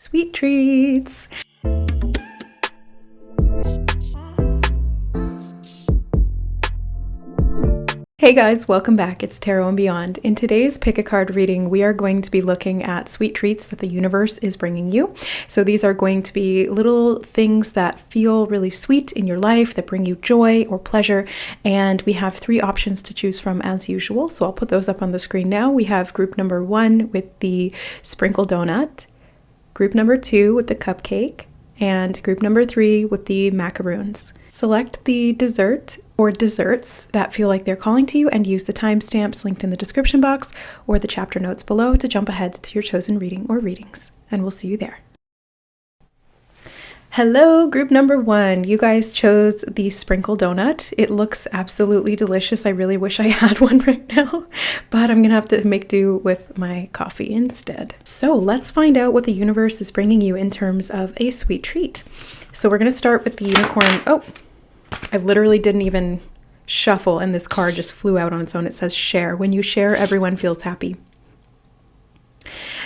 Sweet treats. Hey guys, welcome back. It's Tarot and Beyond. In today's pick a card reading, we are going to be looking at sweet treats that the universe is bringing you. So these are going to be little things that feel really sweet in your life, that bring you joy or pleasure. And we have 3 options to choose from as usual. So I'll put those up on the screen now. We have group number 1 with the sprinkle donut, group number 2 with the cupcake, and group number 3 with the macaroons. Select the dessert or desserts that feel like they're calling to you and use the timestamps linked in the description box or the chapter notes below to jump ahead to your chosen reading or readings. And we'll see you there. Hello, group number 1. You guys chose the sprinkle donut. It looks absolutely delicious. I really wish I had one right now, but I'm gonna have to make do with my coffee instead. So let's find out what the universe is bringing you in terms of a sweet treat. So we're gonna start with the unicorn. Oh, I literally didn't even shuffle and this card just flew out on its own. It says share. When you share, everyone feels happy.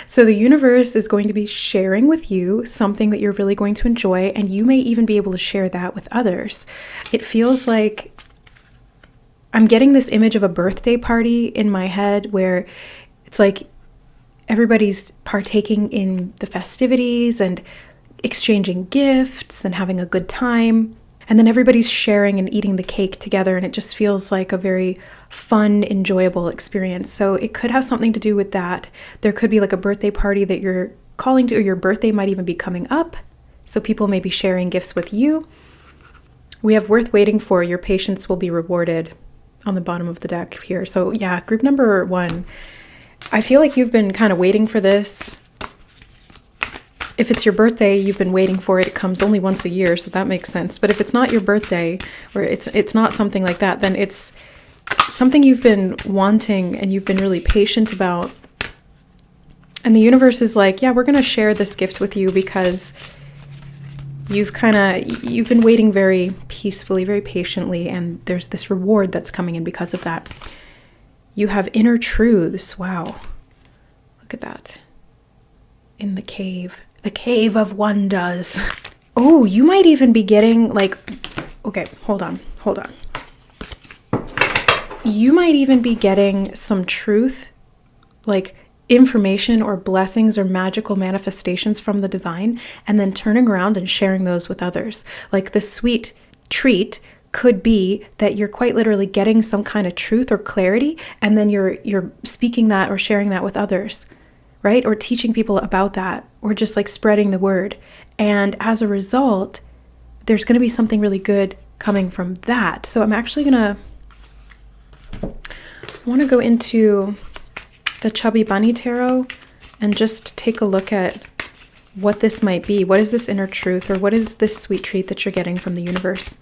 So the universe is going to be sharing with you something that you're really going to enjoy, and you may even be able to share that with others. It feels like I'm getting this image of a birthday party in my head where it's like everybody's partaking in the festivities and exchanging gifts and having a good time. And then everybody's sharing and eating the cake together, and it just feels like a very fun, enjoyable experience. So it could have something to do with that. There could be like a birthday party that you're calling to, or your birthday might even be coming up. So people may be sharing gifts with you. We have worth waiting for. Your patience will be rewarded on the bottom of the deck here. So yeah, group number 1. I feel like you've been kind of waiting for this. If it's your birthday, you've been waiting for it. It comes only once a year, so that makes sense. But if it's not your birthday, or it's not something like that, then it's something you've been wanting and you've been really patient about. And the universe is like, yeah, we're going to share this gift with you because you've been waiting very peacefully, very patiently, and there's this reward that's coming in because of that. You have inner truths. Wow. Look at that. In the cave. The cave of wonders. Oh, you might even be getting like, okay, hold on. You might even be getting some truth, like information or blessings or magical manifestations from the divine, and then turning around and sharing those with others. Like the sweet treat could be that you're quite literally getting some kind of truth or clarity, and then you're speaking that or sharing that with others. Right? Or teaching people about that, or just like spreading the word. And as a result, there's going to be something really good coming from that. So I'm actually I want to go into the Chubby Bunny Tarot and just take a look at what this might be. What is this inner truth, or what is this sweet treat that you're getting from the universe?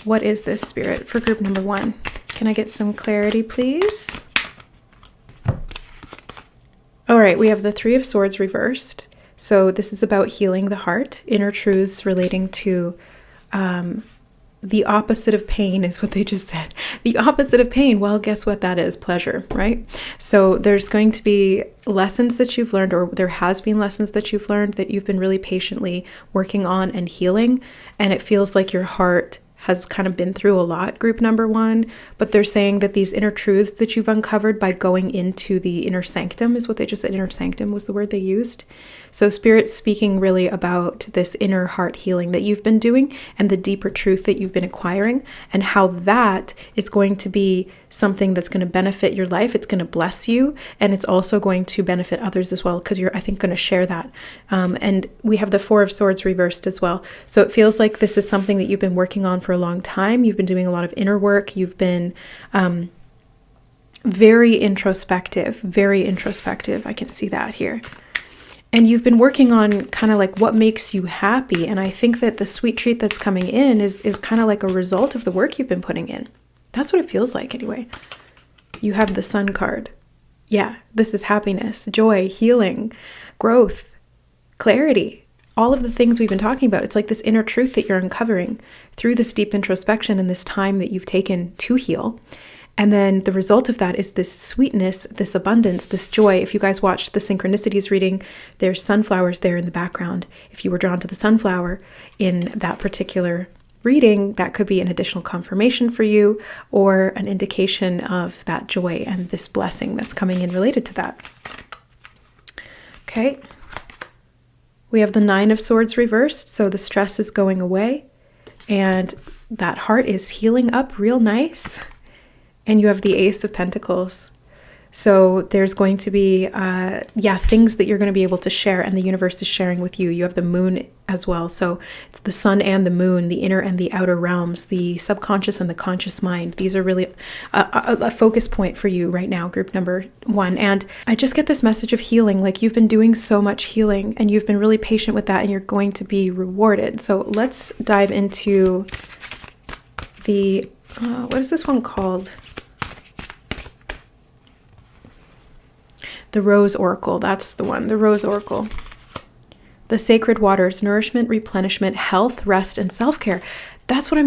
What is this, Spirit, for group number 1? Can I get some clarity, please? All right, we have the 3 of Swords reversed. So this is about healing the heart, inner truths relating to the opposite of pain is what they just said. The opposite of pain, well, guess what that is? Pleasure, right? So there's going to be lessons that you've learned, or there has been lessons that you've learned that you've been really patiently working on and healing. And it feels like your heart has kind of been through a lot, group number 1, but they're saying that these inner truths that you've uncovered by going into the inner sanctum is what they just said. Inner sanctum was the word they used. So Spirit's speaking really about this inner heart healing that you've been doing and the deeper truth that you've been acquiring, and how that is going to be something that's going to benefit your life. It's going to bless you, and it's also going to benefit others as well, because you're, I think, going to share that. And we have the 4 of Swords reversed as well. So it feels like this is something that you've been working on for a long time. You've been doing a lot of inner work. You've been very introspective. I can see that here. And you've been working on kind of like what makes you happy. And I think that the sweet treat that's coming in is kind of like a result of the work you've been putting in. That's what it feels like anyway. You have the Sun card. Yeah, this is happiness, joy, healing, growth, clarity, all of the things we've been talking about. It's like this inner truth that you're uncovering through this deep introspection and this time that you've taken to heal. And then the result of that is this sweetness, this abundance, this joy. If you guys watched the synchronicities reading, there's sunflowers there in the background. If you were drawn to the sunflower in that particular reading, that could be an additional confirmation for you or an indication of that joy and this blessing that's coming in related to that. Okay. We have the Nine of Swords reversed, so the stress is going away and that heart is healing up real nice. And you have the Ace of Pentacles. So there's going to be, things that you're going to be able to share and the universe is sharing with you. You have the Moon as well. So it's the sun and the moon, the inner and the outer realms, the subconscious and the conscious mind. These are really a focus point for you right now, group number 1. And I just get this message of healing. Like you've been doing so much healing and you've been really patient with that and you're going to be rewarded. So let's dive into the, what is this one called? The Rose Oracle, that's the one, the Rose Oracle. The sacred waters, nourishment, replenishment, health, rest, and self-care. That's what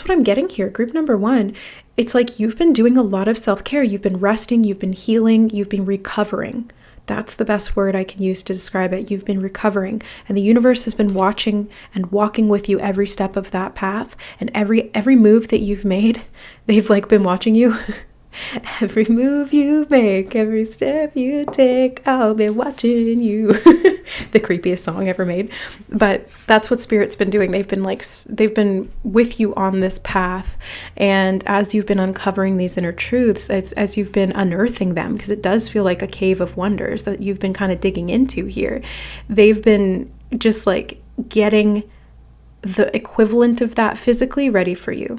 I'm getting here. Group number 1, it's like you've been doing a lot of self-care. You've been resting, you've been healing, you've been recovering. That's the best word I can use to describe it. You've been recovering, and the universe has been watching and walking with you every step of that path, and every move that you've made, they've like been watching you. Every move you make, every step you take, I'll be watching you. The creepiest song ever made. But that's what Spirit's been doing. They've been with you on this path. And as you've been uncovering these inner truths, as you've been unearthing them, because it does feel like a cave of wonders that you've been kind of digging into here, they've been just like getting the equivalent of that physically ready for you.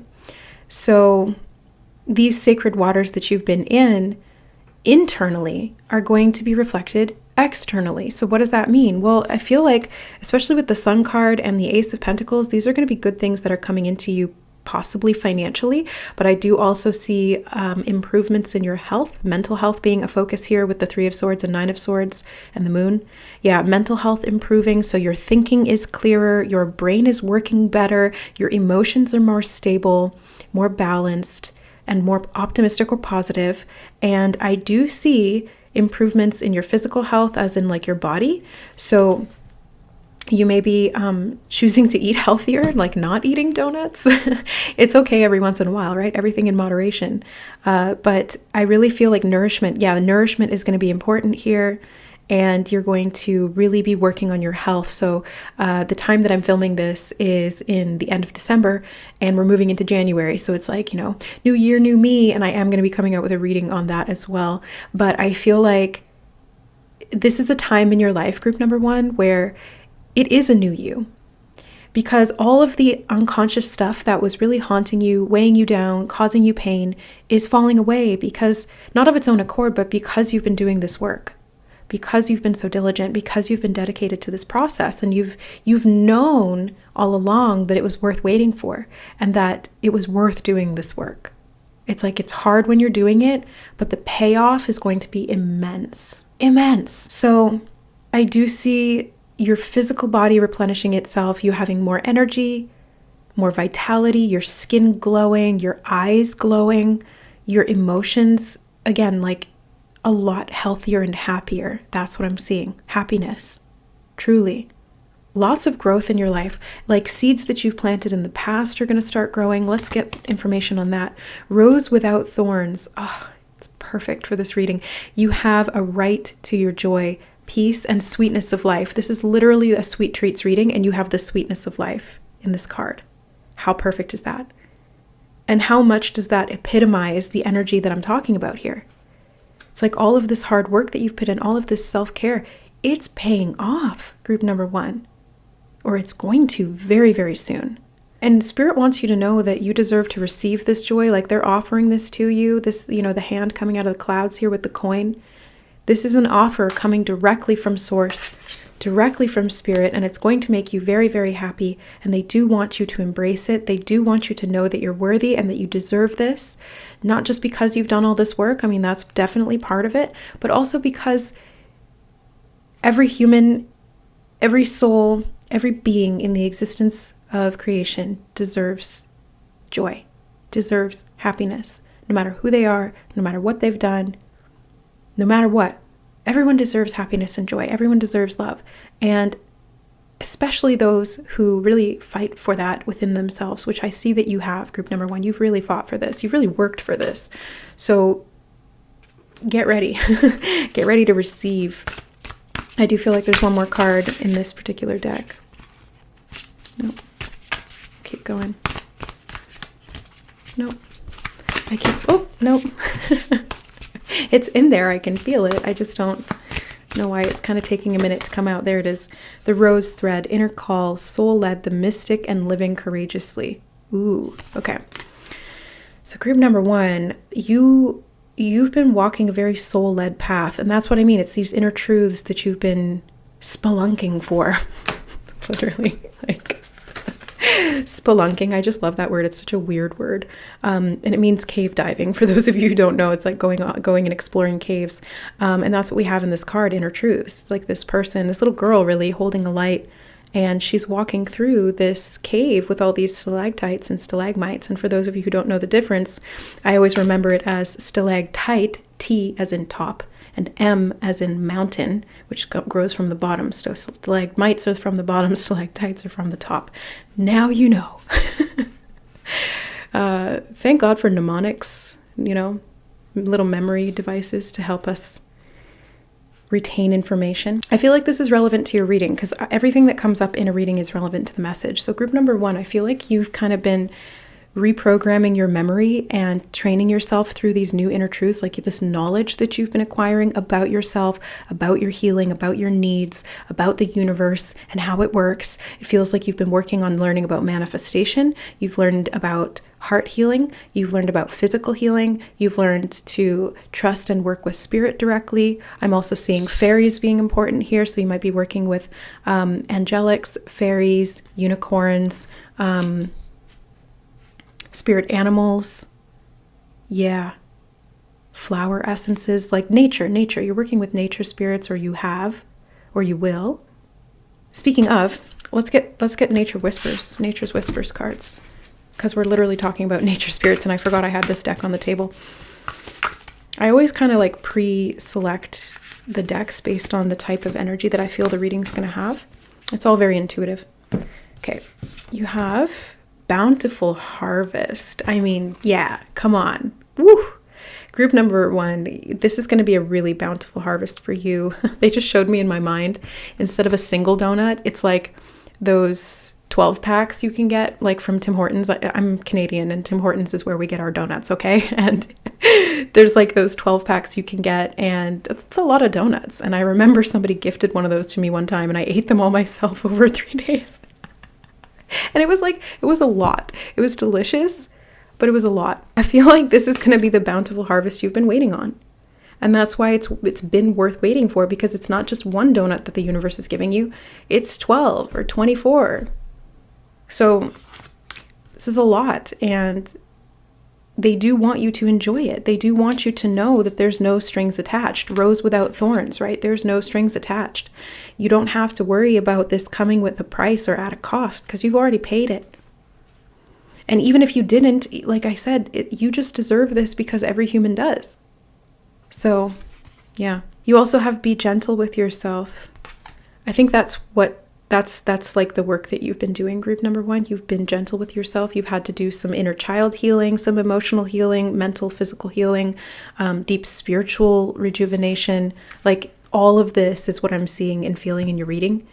So these sacred waters that you've been in internally are going to be reflected externally. So what does that mean? Well, I feel like, especially with the Sun card and the Ace of Pentacles, these are going to be good things that are coming into you, possibly financially, but I do also see improvements in your health, mental health being a focus here with the Three of Swords and Nine of Swords and the Moon. Yeah, mental health improving. So your thinking is clearer, your brain is working better, your emotions are more stable, more balanced, and more optimistic or positive. And I do see improvements in your physical health, as in like your body. So you may be choosing to eat healthier, like not eating donuts. It's okay every once in a while, right? Everything in moderation. But I really feel like nourishment, nourishment is going to be important here. And you're going to really be working on your health. So the time that I'm filming this is in the end of December, and we're moving into January. So it's like, new year, new me. And I am going to be coming out with a reading on that as well. But I feel like this is a time in your life, group number 1, where it is a new you. Because all of the unconscious stuff that was really haunting you, weighing you down, causing you pain is falling away, because not of its own accord, but because you've been doing this work. Because you've been so diligent, because you've been dedicated to this process, and you've known all along that it was worth waiting for and that it was worth doing this work. It's like it's hard when you're doing it, but the payoff is going to be immense. Immense. So I do see your physical body replenishing itself, you having more energy, more vitality, your skin glowing, your eyes glowing, your emotions, again, like a lot healthier and happier. That's what I'm seeing. Happiness. Truly. Lots of growth in your life. Like seeds that you've planted in the past are going to start growing. Let's get information on that. Rose without thorns. Oh, it's perfect for this reading. You have a right to your joy, peace, and sweetness of life. This is literally a sweet treats reading, and you have the sweetness of life in this card. How perfect is that? And how much does that epitomize the energy that I'm talking about here? It's like all of this hard work that you've put in, all of this self-care, it's paying off, group number 1. Or it's going to very, very soon. And Spirit wants you to know that you deserve to receive this joy. Like they're offering this to you, this, the hand coming out of the clouds here with the coin. This is an offer coming directly from Source, directly from Spirit, and it's going to make you very, very happy. And they do want you to embrace it. They do want you to know that you're worthy and that you deserve this, not just because you've done all this work. I mean, that's definitely part of it, but also because every human, every soul, every being in the existence of creation deserves joy, deserves happiness, no matter who they are, no matter what they've done, no matter what. Everyone deserves happiness and joy. Everyone deserves love. And especially those who really fight for that within themselves, which I see that you have, group number 1. You've really fought for this. You've really worked for this. So get ready. Get ready to receive. I do feel like there's one more card in this particular deck. Nope. Keep going. Nope. Nope. It's in there. I can feel it. I just don't know why it's kind of taking a minute to come out. There it is. The rose thread, inner call, soul-led, the mystic, and living courageously. Ooh, okay. So group number 1, you've been walking a very soul-led path. And that's what I mean. It's these inner truths that you've been spelunking for. Literally, like... spelunking. I just love that word. It's such a weird word. And it means cave diving. For those of you who don't know, it's like going and exploring caves. And that's what we have in this card, Inner Truths. It's like this person, this little girl really holding a light, and she's walking through this cave with all these stalactites and stalagmites. And for those of you who don't know the difference, I always remember it as stalactite, T as in top, and M as in mountain, which grows from the bottom. So stalagmites are from the bottom, stalactites are from the top. Now you know. Thank God for mnemonics, little memory devices to help us retain information. I feel like this is relevant to your reading because everything that comes up in a reading is relevant to the message. So group number 1, I feel like you've kind of been reprogramming your memory and training yourself through these new inner truths, like this knowledge that you've been acquiring about yourself, about your healing, about your needs, about the universe and how it works. It feels like you've been working on learning about manifestation. You've learned about heart healing. You've learned about physical healing. You've learned to trust and work with spirit directly. I'm also seeing fairies being important here. So you might be working with angelics, fairies, unicorns, spirit animals, flower essences, like nature. You're working with nature spirits, or you have, or you will. Speaking of, let's get nature's whispers cards, because we're literally talking about nature spirits, and I forgot I had this deck on the table. I always kind of like pre-select the decks based on the type of energy that I feel the reading's going to have. It's all very intuitive. Okay, you have bountiful harvest. I mean, yeah, come on. Woo! Group number 1, this is going to be a really bountiful harvest for you. They just showed me in my mind, instead of a single donut, it's like those 12 packs you can get like from Tim Hortons. I'm Canadian and Tim Hortons is where we get our donuts, okay? And there's like those 12 packs you can get, and it's a lot of donuts. And I remember somebody gifted one of those to me one time, and I ate them all myself over 3 days. And it was a lot. It was delicious, but it was a lot. I feel like this is going to be the bountiful harvest you've been waiting on. And that's why it's been worth waiting for, because it's not just one donut that the universe is giving you. It's 12 or 24. So this is a lot, and they do want you to enjoy it. They do want you to know that there's no strings attached. Rose without thorns, right? There's no strings attached. You don't have to worry about this coming with a price or at a cost, because you've already paid it. And even if you didn't, like I said, you just deserve this because every human does. So, yeah. You also have be gentle with yourself. I think that's like the work that you've been doing, group number 1. You've been gentle with yourself. You've had to do some inner child healing, some emotional healing, mental, physical healing, deep spiritual rejuvenation. Like all of this is what I'm seeing and feeling in your reading.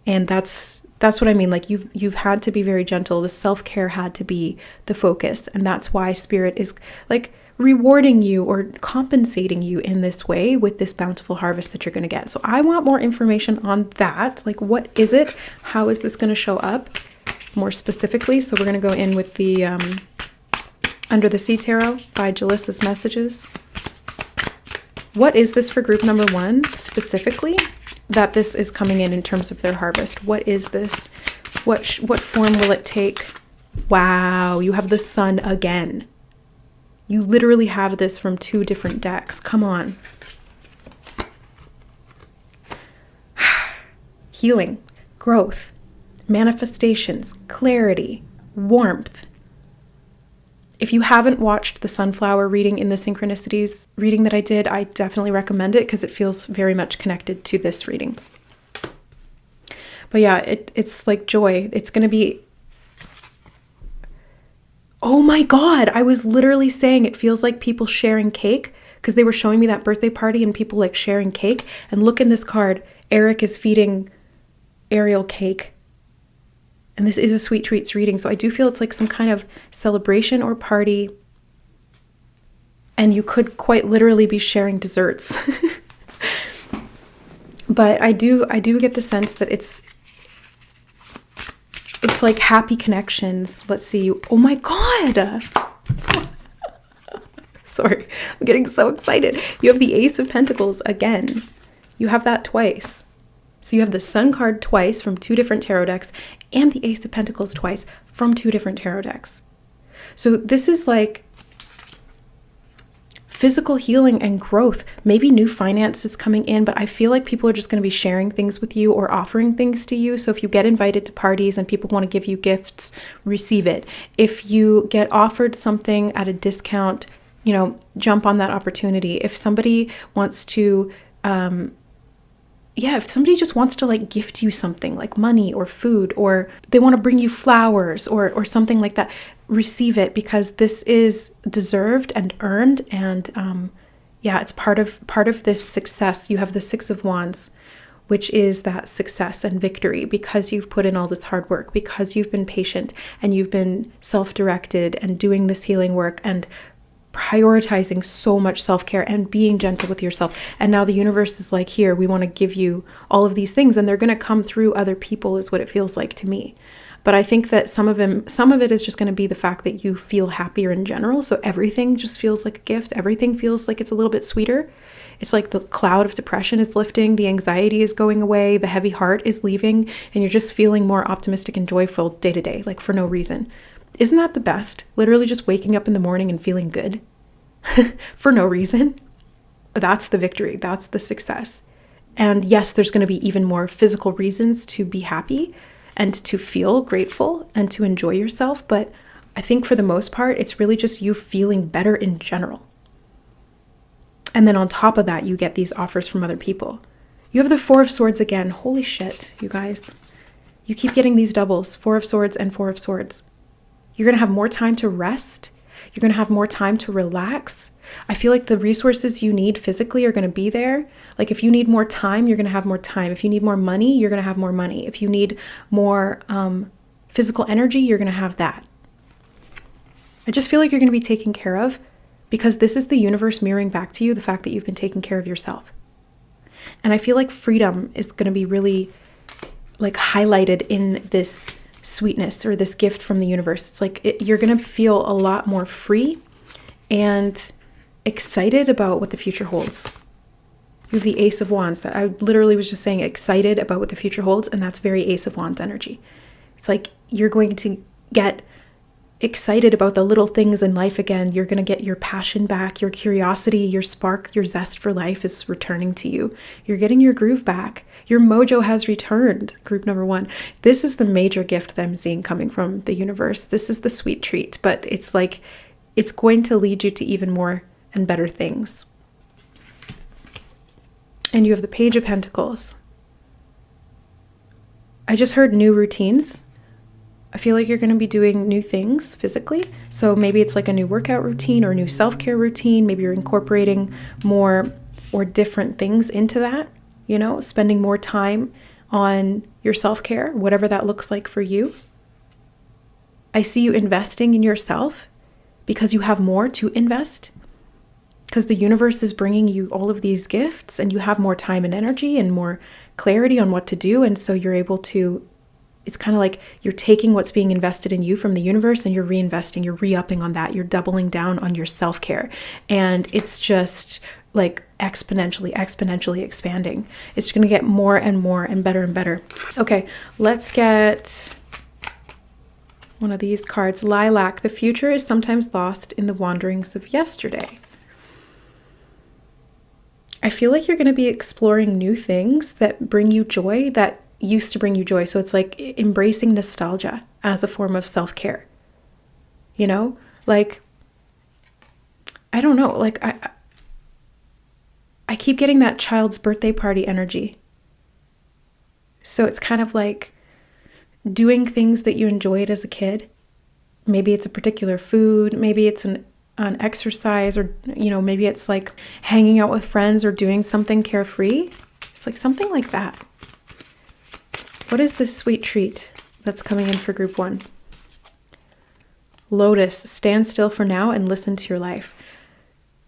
And that's what I mean. Like you've had to be very gentle. The self-care had to be the focus. And that's why spirit is like rewarding you or compensating you in this way with this bountiful harvest that you're going to get. So I want more information on that. Like, what is it? How is this going to show up more specifically? So we're going to go in with the Under the Sea Tarot by Jalissa's Messages. What is this for group number 1 specifically that this is coming in terms of their harvest? What is this? What form will it take? Wow, you have the Sun again. You literally have this from 2 different decks. Come on. Healing, growth, manifestations, clarity, warmth. If you haven't watched the sunflower reading in the synchronicities reading that I did, I definitely recommend it because it feels very much connected to this reading. But yeah, it's like joy. It's going to be, oh my God, I was literally saying it feels like people sharing cake because they were showing me that birthday party and people like sharing cake. And look in this card, Eric is feeding Ariel cake. And this is a sweet treats reading. So I do feel it's like some kind of celebration or party. And you could quite literally be sharing desserts. But I do get the sense that it's like happy connections. Let's see. Oh my God. Sorry, I'm getting so excited. You have the Ace of Pentacles again. You have that twice. So you have the Sun card twice from 2 different tarot decks and the Ace of Pentacles twice from 2 different tarot decks. So this is like physical healing and growth, maybe new finances coming in, but I feel like people are just going to be sharing things with you or offering things to you. So if you get invited to parties and people want to give you gifts, receive it. If you get offered something at a discount, jump on that opportunity. If somebody wants to, if somebody just wants to like gift you something like money or food, or they want to bring you flowers or something like that, receive it because this is deserved and earned. And it's part of this success. You have the 6 of Wands, which is that success and victory because you've put in all this hard work, because you've been patient and you've been self-directed and doing this healing work and prioritizing so much self-care and being gentle with yourself. And now the universe is like, here, we want to give you all of these things, and they're going to come through other people is what it feels like to me. But I think that some of it is just going to be the fact that you feel happier in general. So everything just feels like a gift. Everything feels like it's a little bit sweeter. It's like the cloud of depression is lifting, the anxiety is going away, the heavy heart is leaving, and you're just feeling more optimistic and joyful day to day, like for no reason. Isn't that the best? Literally just waking up in the morning and feeling good for no reason. That's the victory. That's the success. And yes, there's going to be even more physical reasons to be happy and to feel grateful and to enjoy yourself. But I think for the most part, it's really just you feeling better in general. And then on top of that, you get these offers from other people. You have the 4 of Swords again. Holy shit, you guys. You keep getting these doubles, 4 of Swords and 4 of Swords. You're going to have more time to rest. You're going to have more time to relax. I feel like the resources you need physically are going to be there. Like if you need more time, you're going to have more time. If you need more money, you're going to have more money. If you need more physical energy, you're going to have that. I just feel like you're going to be taken care of because this is the universe mirroring back to you the fact that you've been taking care of yourself. And I feel like freedom is going to be really like highlighted in this sweetness or this gift from the universe. It's like you're going to feel a lot more free and excited about what the future holds. You have the Ace of Wands. That I literally was just saying excited about what the future holds, and that's very Ace of Wands energy. It's like you're going to get excited about the little things in life again. You're going to get your passion back, your curiosity, your spark, your zest for life is returning to you. You're getting your groove back. Your mojo has returned, group number 1. This is the major gift that I'm seeing coming from the universe. This is the sweet treat, but it's like it's going to lead you to even more and better things. And you have the Page of Pentacles. I just heard new routines. I feel like you're going to be doing new things physically. So maybe it's like a new workout routine or a new self-care routine. Maybe you're incorporating more or different things into that, spending more time on your self-care, whatever that looks like for you. I see you investing in yourself because you have more to invest, because the universe is bringing you all of these gifts and you have more time and energy and more clarity on what to do. And so you're able to, it's kind of like you're taking what's being invested in you from the universe and you're reinvesting, you're re-upping on that. You're doubling down on your self-care. And it's just like exponentially expanding. It's going to get more and more and better and better. Okay, let's get one of these cards. Lilac. The future is sometimes lost in the wanderings of yesterday. I feel like you're going to be exploring new things that bring you joy, that used to bring you joy. So it's like embracing nostalgia as a form of self-care. Like I don't know, like I keep getting that child's birthday party energy. So it's kind of like doing things that you enjoyed as a kid. Maybe it's a particular food, maybe it's an exercise, or, maybe it's like hanging out with friends or doing something carefree. It's like something like that. What is this sweet treat that's coming in for group 1? Lotus, stand still for now and listen to your life.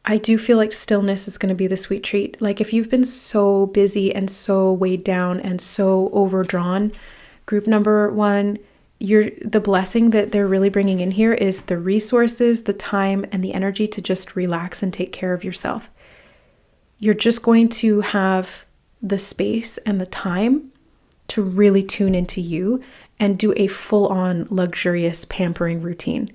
I do feel like stillness is going to be the sweet treat. Like if you've been so busy and so weighed down and so overdrawn, group number 1, the blessing that they're really bringing in here is the resources, the time, and the energy to just relax and take care of yourself. You're just going to have the space and the time to really tune into you and do a full-on luxurious pampering routine.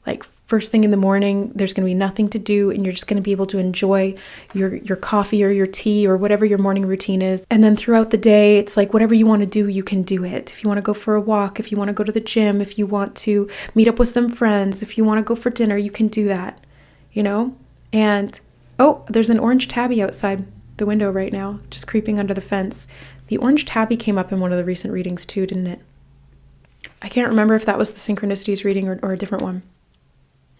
Like first thing in the morning, there's going to be nothing to do, and you're just going to be able to enjoy your coffee or your tea or whatever your morning routine is. And then throughout the day, it's like whatever you want to do, you can do it. If you want to go for a walk, if you want to go to the gym, if you want to meet up with some friends, if you want to go for dinner, you can do that, And, oh, there's an orange tabby outside the window right now, just creeping under the fence. The orange tabby came up in one of the recent readings too, didn't it? I can't remember if that was the synchronicities reading or a different one.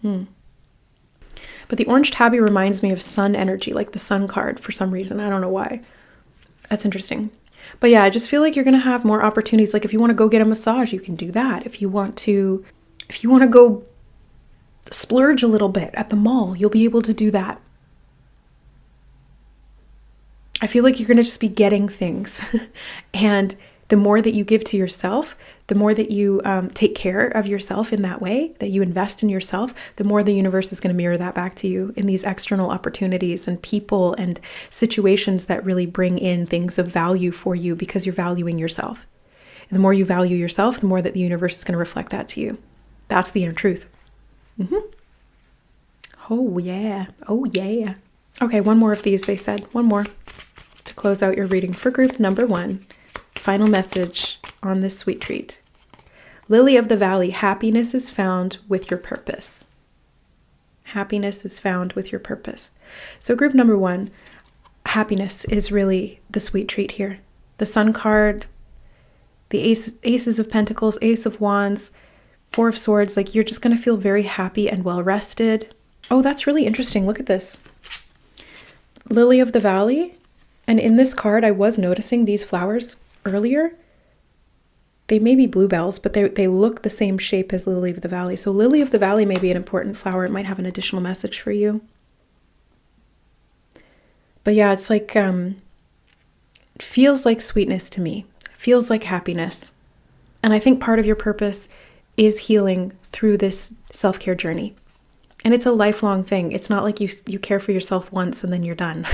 But the orange tabby reminds me of sun energy, like the sun card for some reason. I don't know why. That's interesting. But yeah, I just feel like you're going to have more opportunities. Like if you want to go get a massage, you can do that. If you want to go splurge a little bit at the mall, you'll be able to do that. I feel like you're going to just be getting things. And the more that you give to yourself, the more that you take care of yourself in that way, that you invest in yourself, the more the universe is going to mirror that back to you in these external opportunities and people and situations that really bring in things of value for you because you're valuing yourself. And the more you value yourself, the more that the universe is going to reflect that to you. That's the inner truth. Oh, yeah. Oh, yeah. Okay, one more of these, they said. One more to close out your reading for group number 1. Final message on this sweet treat. Lily of the Valley, happiness is found with your purpose. Happiness is found with your purpose. So group number 1, happiness is really the sweet treat here. The Sun card, the aces of pentacles, ace of wands, 4 of swords, like you're just going to feel very happy and well rested. Oh, that's really interesting. Look at this. Lily of the Valley. And in this card, I was noticing these flowers earlier. They may be bluebells, but they look the same shape as Lily of the Valley. So Lily of the Valley may be an important flower. It might have an additional message for you. But yeah, it's like, it feels like sweetness to me. It feels like happiness. And I think part of your purpose is healing through this self-care journey. And it's a lifelong thing. It's not like you care for yourself once and then you're done.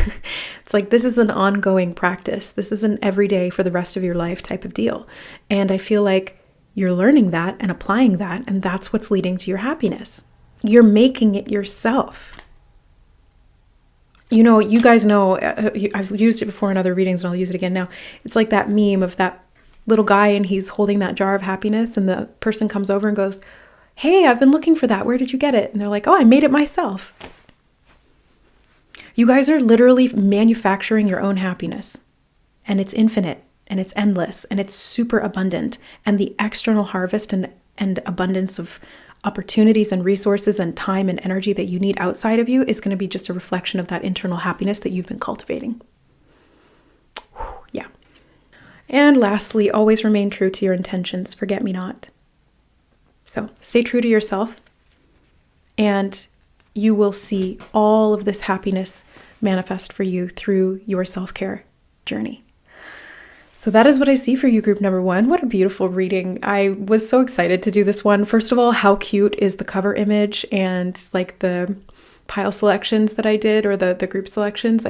It's like this is an ongoing practice. This is an everyday for the rest of your life type of deal. And I feel like you're learning that and applying that, and that's what's leading to your happiness. You're making it yourself. You guys know, I've used it before in other readings and I'll use it again now. It's like that meme of that little guy and he's holding that jar of happiness and the person comes over and goes, "Hey, I've been looking for that. Where did you get it?" And they're like, "Oh, I made it myself." You guys are literally manufacturing your own happiness. And it's infinite and it's endless and it's super abundant. And the external harvest and abundance of opportunities and resources and time and energy that you need outside of you is going to be just a reflection of that internal happiness that you've been cultivating. Whew, yeah. And lastly, always remain true to your intentions. Forget me not. So stay true to yourself and you will see all of this happiness manifest for you through your self-care journey. So that is what I see for you, group number 1. What a beautiful reading. I was so excited to do this one. First of all, how cute is the cover image and like the pile selections that I did or the group selections.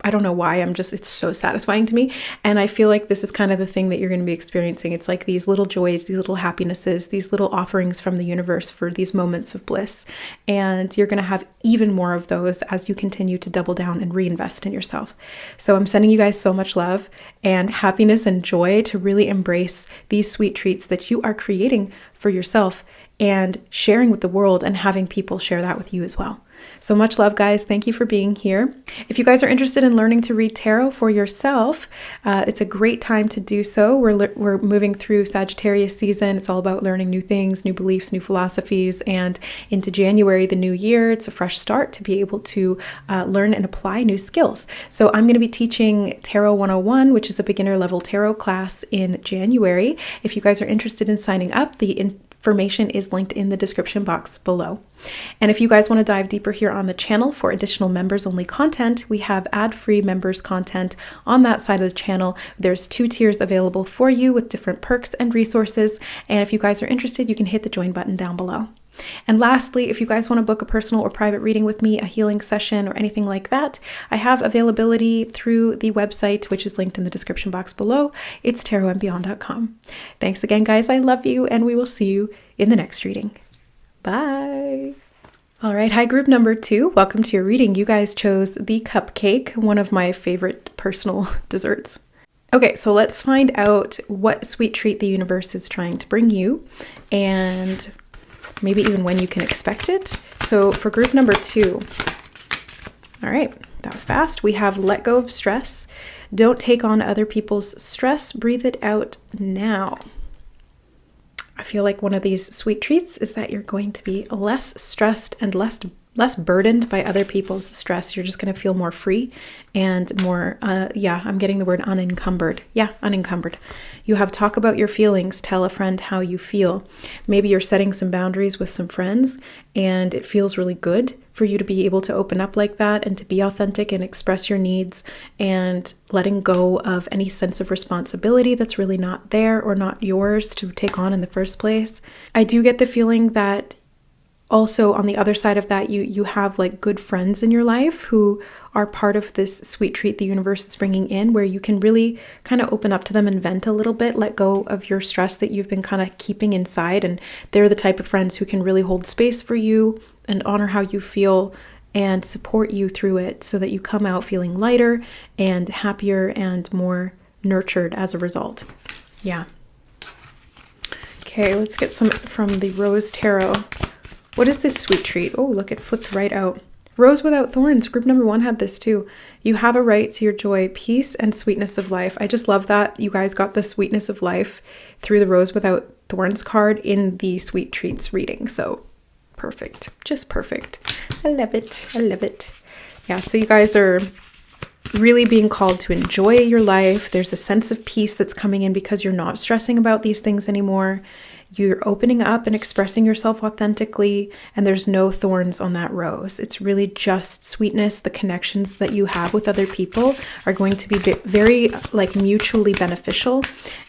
I don't know why, it's so satisfying to me. And I feel like this is kind of the thing that you're going to be experiencing. It's like these little joys, these little happinesses, these little offerings from the universe for these moments of bliss. And you're going to have even more of those as you continue to double down and reinvest in yourself. So I'm sending you guys so much love and happiness and joy to really embrace these sweet treats that you are creating for yourself and sharing with the world and having people share that with you as well. So much love, guys. Thank you for being here. If you guys are interested in learning to read tarot for yourself, it's a great time to do so. We're moving through Sagittarius season. It's all about learning new things, new beliefs, new philosophies, and into January, the new year, it's a fresh start to be able to learn and apply new skills. So I'm going to be teaching Tarot 101, which is a beginner level tarot class in January. If you guys are interested in signing up, the information is linked in the description box below. And if you guys want to dive deeper here on the channel for additional members only content, we have ad-free members content on that side of the channel. There's 2 tiers available for you with different perks and resources. And if you guys are interested, you can hit the join button down below. And lastly, if you guys want to book a personal or private reading with me, a healing session or anything like that, I have availability through the website, which is linked in the description box below. It's tarotandbeyond.com. Thanks again, guys. I love you, and we will see you in the next reading. Bye. All right. Hi, group number 2. Welcome to your reading. You guys chose the cupcake, one of my favorite personal desserts. Okay, so let's find out what sweet treat the universe is trying to bring you, and maybe even when you can expect it. So for group number 2, all right, that was fast. We have let go of stress. Don't take on other people's stress. Breathe it out now. I feel like one of these sweet treats is that you're going to be less stressed and less burdened by other people's stress. You're just going to feel more free and more, I'm getting the word unencumbered. Yeah, unencumbered. You have talk about your feelings. Tell a friend how you feel. Maybe you're setting some boundaries with some friends, and it feels really good for you to be able to open up like that and to be authentic and express your needs, and letting go of any sense of responsibility that's really not there or not yours to take on in the first place. I do get the feeling that also, on the other side of that, you have like good friends in your life who are part of this sweet treat the universe is bringing in, where you can really kind of open up to them and vent a little bit, let go of your stress that you've been kind of keeping inside. And they're the type of friends who can really hold space for you and honor how you feel and support you through it, so that you come out feeling lighter and happier and more nurtured as a result. Yeah. Okay, let's get some from the Rose Tarot. What is this sweet treat? Oh, look, it flipped right out. Rose without thorns. Group number 1 had this too. You have a right to your joy, peace, and sweetness of life. I just love that you guys got the sweetness of life through the Rose without thorns card in the sweet treats reading. So perfect. Just perfect. I love it. I love it. Yeah, so you guys are really being called to enjoy your life. There's a sense of peace that's coming in because you're not stressing about these things anymore. You're opening up and expressing yourself authentically, and there's no thorns on that rose. It's really just sweetness. The connections that you have with other people are going to be very like mutually beneficial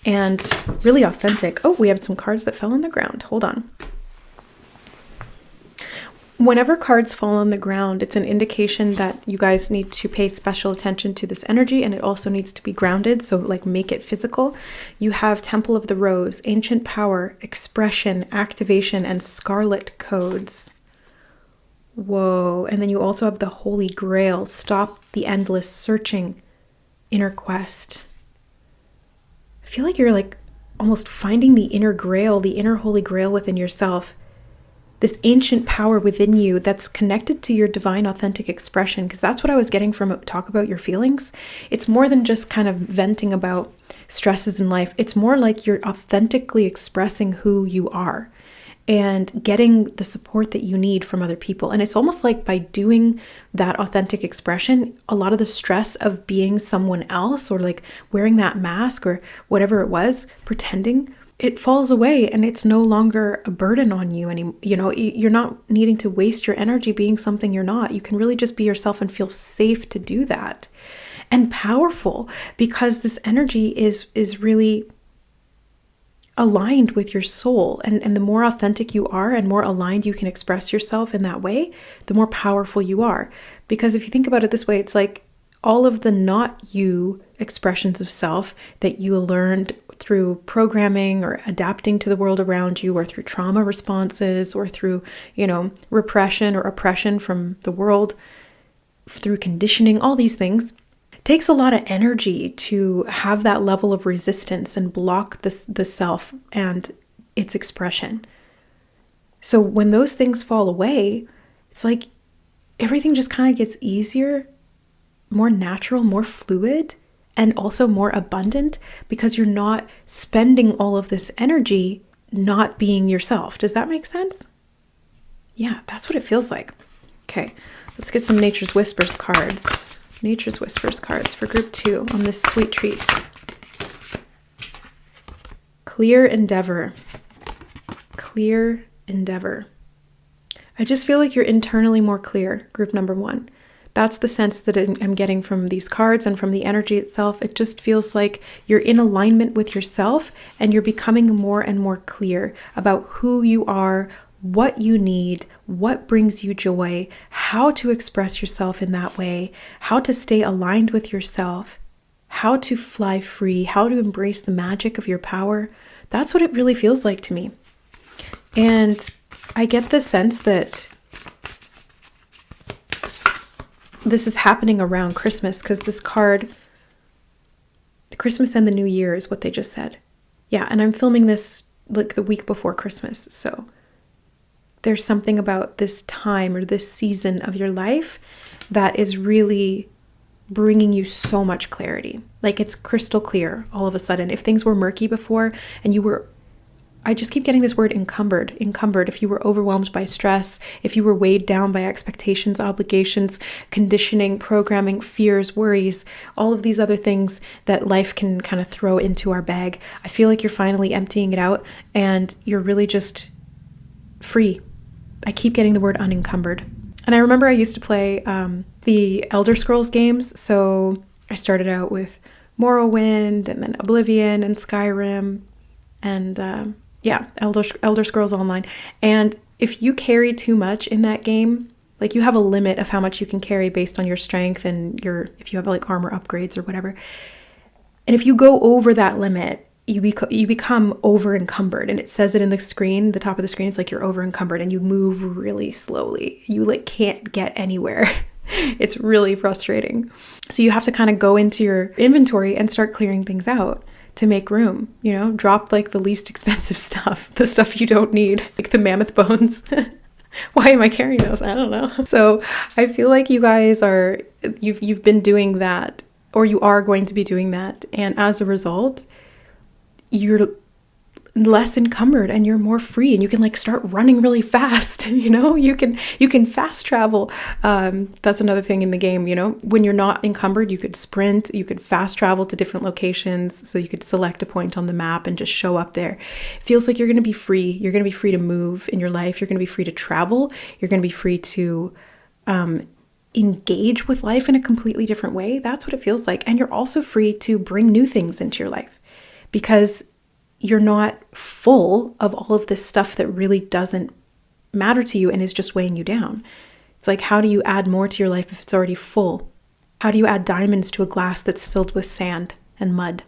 and really authentic. Oh, we have some cards that fell on the ground. Hold on. Whenever cards fall on the ground, it's an indication that you guys need to pay special attention to this energy, and it also needs to be grounded, so like make it physical. You have Temple of the Rose, Ancient Power, Expression, Activation, and Scarlet Codes. Whoa. And then you also have the Holy Grail, Stop the Endless Searching, Inner Quest. I feel like you're like almost finding the inner grail, the inner Holy Grail within yourself. This ancient power within you that's connected to your divine authentic expression, because that's what I was getting from talk about your feelings. It's more than just kind of venting about stresses in life. It's more like you're authentically expressing who you are and getting the support that you need from other people. And it's almost like by doing that authentic expression, a lot of the stress of being someone else or like wearing that mask or whatever it was, pretending, it falls away, and it's no longer a burden on you anymore. You know, you're not needing to waste your energy being something you're not. You can really just be yourself and feel safe to do that, and powerful, because this energy is really aligned with your soul. And the more authentic you are and more aligned you can express yourself in that way, the more powerful you are. Because if you think about it this way, it's like all of the not you expressions of self that you learned through programming or adapting to the world around you, or through trauma responses, or through, repression or oppression from the world, through conditioning, all these things, takes a lot of energy to have that level of resistance and block the self and its expression. So when those things fall away, it's like everything just kind of gets easier, more natural, more fluid, and also more abundant because you're not spending all of this energy not being yourself. Does that make sense? Yeah, that's what it feels like. Okay, let's get some Nature's Whispers cards. Nature's Whispers cards for group 2 on this sweet treat. Clear endeavor. Clear endeavor. I just feel like you're internally more clear, group number 1. That's the sense that I'm getting from these cards and from the energy itself. It just feels like you're in alignment with yourself and you're becoming more and more clear about who you are, what you need, what brings you joy, how to express yourself in that way, how to stay aligned with yourself, how to fly free, how to embrace the magic of your power. That's what it really feels like to me. And I get the sense that this is happening around Christmas because this card, Christmas and the New Year is what they just said. Yeah, and I'm filming this like the week before Christmas. So there's something about this time or this season of your life that is really bringing you so much clarity. Like it's crystal clear all of a sudden. If things were murky before and you were, I just keep getting this word encumbered. If you were overwhelmed by stress, if you were weighed down by expectations, obligations, conditioning, programming, fears, worries, all of these other things that life can kind of throw into our bag, I feel like you're finally emptying it out and you're really just free. I keep getting the word unencumbered. And I remember I used to play the Elder Scrolls games. So I started out with Morrowind and then Oblivion and Skyrim and Elder Scrolls Online. And if you carry too much in that game, like you have a limit of how much you can carry based on your strength and if you have like armor upgrades or whatever. And if you go over that limit, you become over encumbered, and it says it in the screen, the top of the screen. It's like you're over encumbered and you move really slowly. You like can't get anywhere. It's really frustrating. So you have to kind of go into your inventory and start clearing things out to make room, drop like the least expensive stuff, the stuff you don't need, like the mammoth bones. Why am I carrying those? I don't know. So I feel like you guys you've been doing that, or you are going to be doing that. And as a result, you're less encumbered and you're more free and you can like start running really fast. You can fast travel. That's another thing in the game. When you're not encumbered, you could sprint, you could fast travel to different locations. So you could select a point on the map and just show up there. It feels like you're going to be free. You're going to be free to move in your life. You're going to be free to travel. You're going to be free to engage with life in a completely different way. That's what it feels like. And you're also free to bring new things into your life, because you're not full of all of this stuff that really doesn't matter to you and is just weighing you down. It's like, how do you add more to your life if it's already full? How do you add diamonds to a glass that's filled with sand and mud?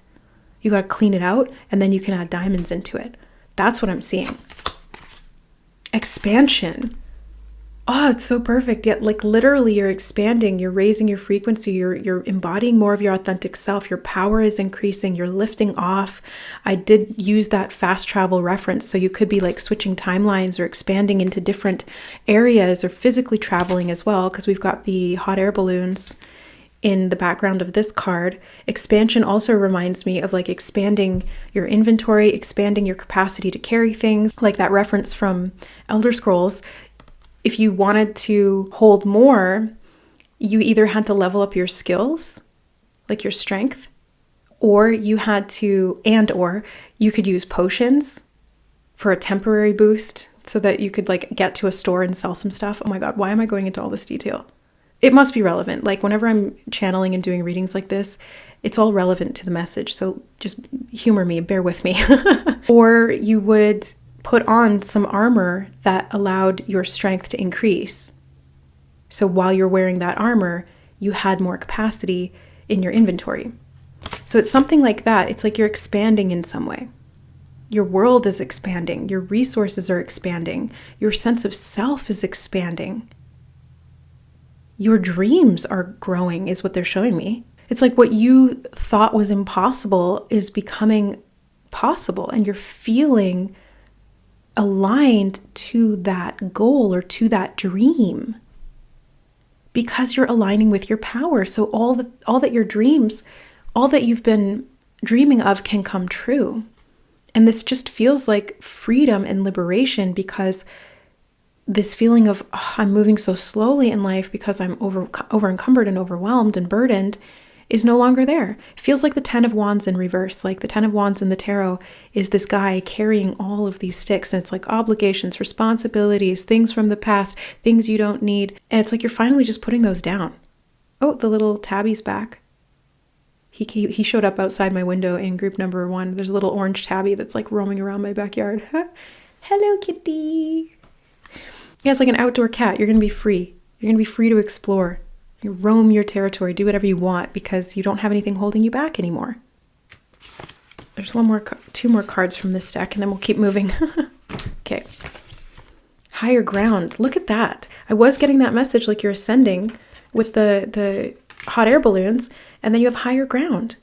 You got to clean it out and then you can add diamonds into it. That's what I'm seeing. Expansion. Oh, it's so perfect. Yet, like literally you're expanding, you're raising your frequency, you're embodying more of your authentic self. Your power is increasing, you're lifting off. I did use that fast travel reference. So you could be like switching timelines or expanding into different areas or physically traveling as well, because we've got the hot air balloons in the background of this card. Expansion also reminds me of like expanding your inventory, expanding your capacity to carry things, like that reference from Elder Scrolls. If you wanted to hold more, you either had to level up your skills, like your strength, or you could use potions for a temporary boost so that you could like get to a store and sell some stuff. Oh my God, why am I going into all this detail? It must be relevant. Like whenever I'm channeling and doing readings like this, it's all relevant to the message. So just humor me, bear with me. Or you would put on some armor that allowed your strength to increase. So while you're wearing that armor, you had more capacity in your inventory. So it's something like that. It's like you're expanding in some way. Your world is expanding. Your resources are expanding. Your sense of self is expanding. Your dreams are growing, is what they're showing me. It's like what you thought was impossible is becoming possible, and you're feeling aligned to that goal or to that dream. because you're aligning with your power. So all that your dreams, all that you've been dreaming of can come true. And this just feels like freedom and liberation, because this feeling of I'm moving so slowly in life because I'm over encumbered and overwhelmed and burdened is no longer there. It feels like the 10 of Wands in reverse. Like the 10 of Wands in the tarot is this guy carrying all of these sticks, and it's like obligations, responsibilities, things from the past, things you don't need. And it's like you're finally just putting those down. Oh, the little tabby's back. He showed up outside my window in group number 1. There's a little orange tabby that's like roaming around my backyard. Hello, kitty. Yeah, it's like an outdoor cat. You're going to be free. You're going to be free to explore. You roam your territory, do whatever you want, because you don't have anything holding you back anymore. There's two more cards from this deck, and then we'll keep moving. Okay. Higher ground. Look at that. I was getting that message like you're ascending with the hot air balloons, and then you have higher ground.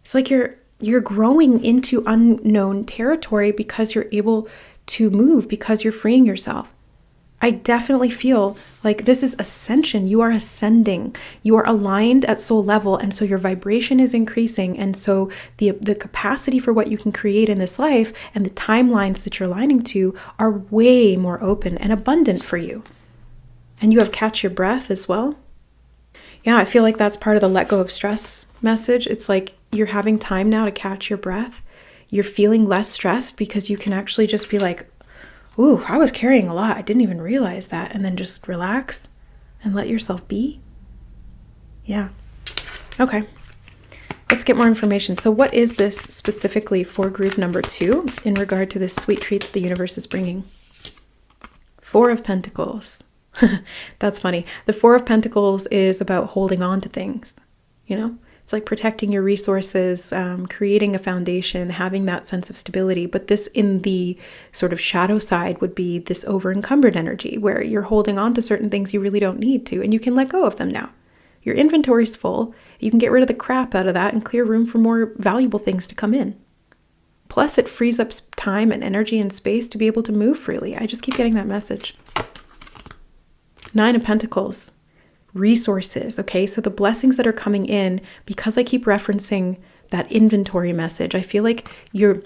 It's like you're growing into unknown territory because you're able to move, because you're freeing yourself. I definitely feel like this is ascension. You are ascending. You are aligned at soul level, and so your vibration is increasing, and so the capacity for what you can create in this life and the timelines that you're aligning to are way more open and abundant for you. And you have catch your breath as well. Yeah, I feel like that's part of the let go of stress message. It's like you're having time now to catch your breath. You're feeling less stressed because you can actually just be like, ooh, I was carrying a lot. I didn't even realize that. And then just relax and let yourself be. Yeah. Okay. Let's get more information. So what is this specifically for group number 2 in regard to this sweet treat that the universe is bringing? 4 of Pentacles. That's funny. The 4 of Pentacles is about holding on to things, It's like protecting your resources, creating a foundation, having that sense of stability. But this in the sort of shadow side would be this over-encumbered energy where you're holding on to certain things you really don't need to, and you can let go of them now. Your inventory's full. You can get rid of the crap out of that and clear room for more valuable things to come in. Plus, it frees up time and energy and space to be able to move freely. I just keep getting that message. 9 of Pentacles. Resources. Okay, so the blessings that are coming in, because I keep referencing that inventory message, I feel like you're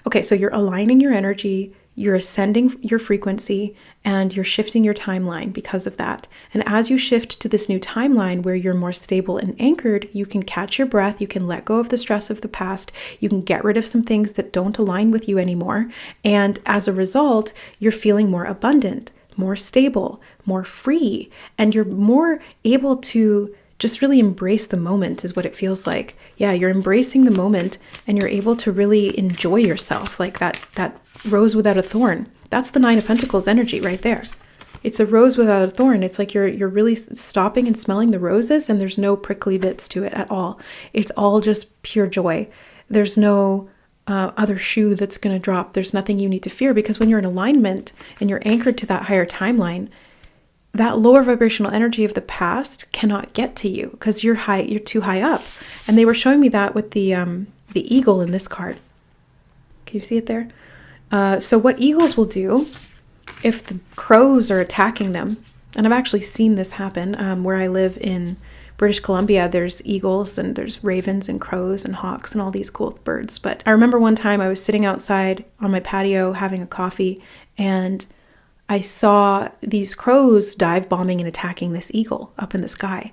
aligning your energy, you're ascending your frequency, and you're shifting your timeline because of that. And as you shift to this new timeline where you're more stable and anchored, you can catch your breath, you can let go of the stress of the past, you can get rid of some things that don't align with you anymore. And as a result, you're feeling more abundant, more stable, more free, and you're more able to just really embrace the moment is what it feels like. Yeah, you're embracing the moment and you're able to really enjoy yourself, like that rose without a thorn. That's the 9 of Pentacles energy right there. It's a rose without a thorn. It's like you're really stopping and smelling the roses, and there's no prickly bits to it at all. It's all just pure joy. There's no other shoe that's going to drop. There's nothing you need to fear, because when you're in alignment and you're anchored to that higher timeline, that lower vibrational energy of the past cannot get to you because you're too high up. And they were showing me that with the eagle in this card. Can you see it there? So what eagles will do if the crows are attacking them, and I've actually seen this happen where I live in British Columbia, there's eagles and there's ravens and crows and hawks and all these cool birds. But I remember one time I was sitting outside on my patio having a coffee, and I saw these crows dive bombing and attacking this eagle up in the sky.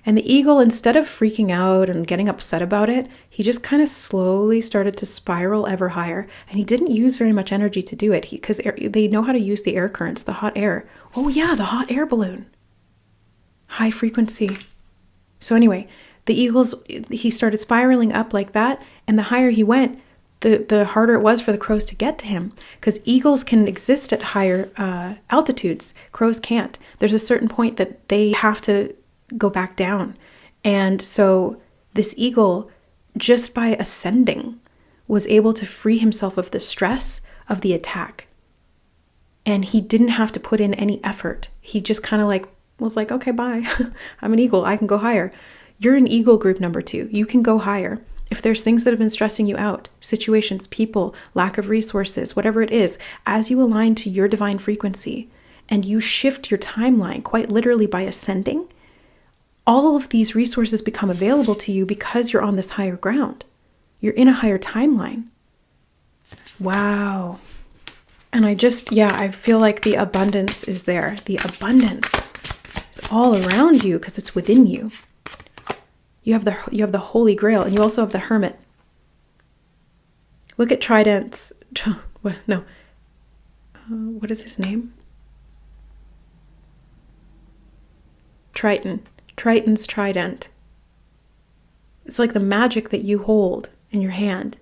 And the eagle, instead of freaking out and getting upset about it, he just kind of slowly started to spiral ever higher. And he didn't use very much energy to do it because they know how to use the air currents, the hot air. Oh yeah, the hot air balloon. High frequency. So anyway, the eagles, he started spiraling up like that. And the higher he went, the harder it was for the crows to get to him, because eagles can exist at higher altitudes. Crows can't. There's a certain point that they have to go back down. And so this eagle, just by ascending, was able to free himself of the stress of the attack. And he didn't have to put in any effort. He just kind of was like, okay, bye. I'm an eagle. I can go higher. You're an eagle group number 2. You can go higher. If there's things that have been stressing you out, situations, people, lack of resources, whatever it is, as you align to your divine frequency and you shift your timeline quite literally by ascending, all of these resources become available to you because you're on this higher ground. You're in a higher timeline. Wow. And I feel like the abundance is there. The abundance is all around you because it's within you. You have the Holy Grail, and you also have the Hermit. Look at Trident's. What is his name? Triton. Triton's trident. It's like the magic that you hold in your hand.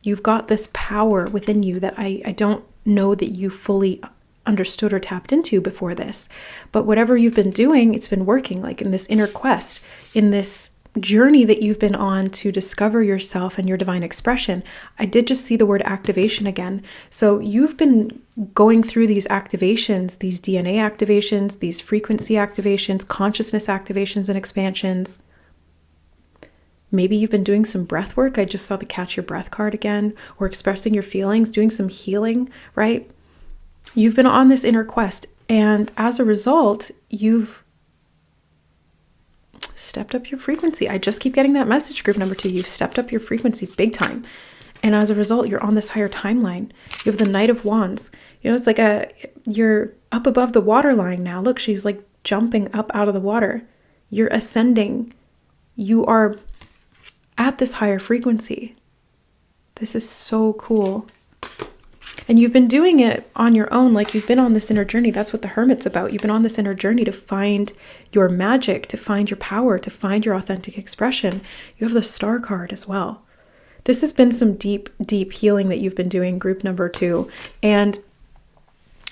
You've got this power within you that I don't know that you fully understood or tapped into before this. But whatever you've been doing, it's been working, like in this inner quest, in this journey that you've been on to discover yourself and your divine expression. I did just see the word activation again. So you've been going through these activations, these DNA activations, these frequency activations, consciousness activations and expansions. Maybe you've been doing some breath work. I just saw the catch your breath card again, or expressing your feelings, doing some healing, right? You've been on this inner quest, and as a result, you've stepped up your frequency. I just keep getting that message, group number 2. You've stepped up your frequency big time. And as a result, you're on this higher timeline. You have the Knight of Wands. You know, it's like you're up above the water line now. Look, she's like jumping up out of the water. You're ascending. You are at this higher frequency. This is so cool. And you've been doing it on your own, like you've been on this inner journey. That's what the Hermit's about. You've been on this inner journey to find your magic, to find your power, to find your authentic expression. You have the Star card as well. This has been some deep, deep healing that you've been doing, group number 2. And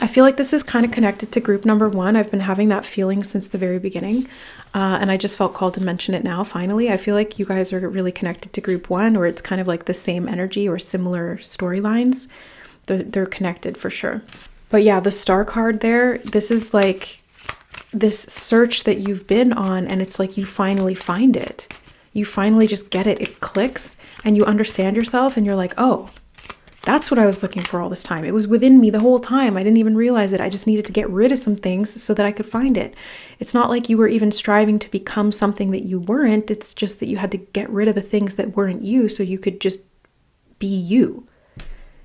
I feel like this is kind of connected to group number 1. I've been having that feeling since the very beginning. And I just felt called to mention it now, finally. I feel like you guys are really connected to group 1, or it's kind of like the same energy or similar storylines. They're connected for sure. But yeah, the Star card there, this is like this search that you've been on, and it's like you finally find it. You finally just get it. It clicks, and you understand yourself, and you're like, oh, that's what I was looking for all this time. It was within me the whole time. I didn't even realize it. I just needed to get rid of some things so that I could find it. It's not like you were even striving to become something that you weren't. It's just that you had to get rid of the things that weren't you so you could just be you,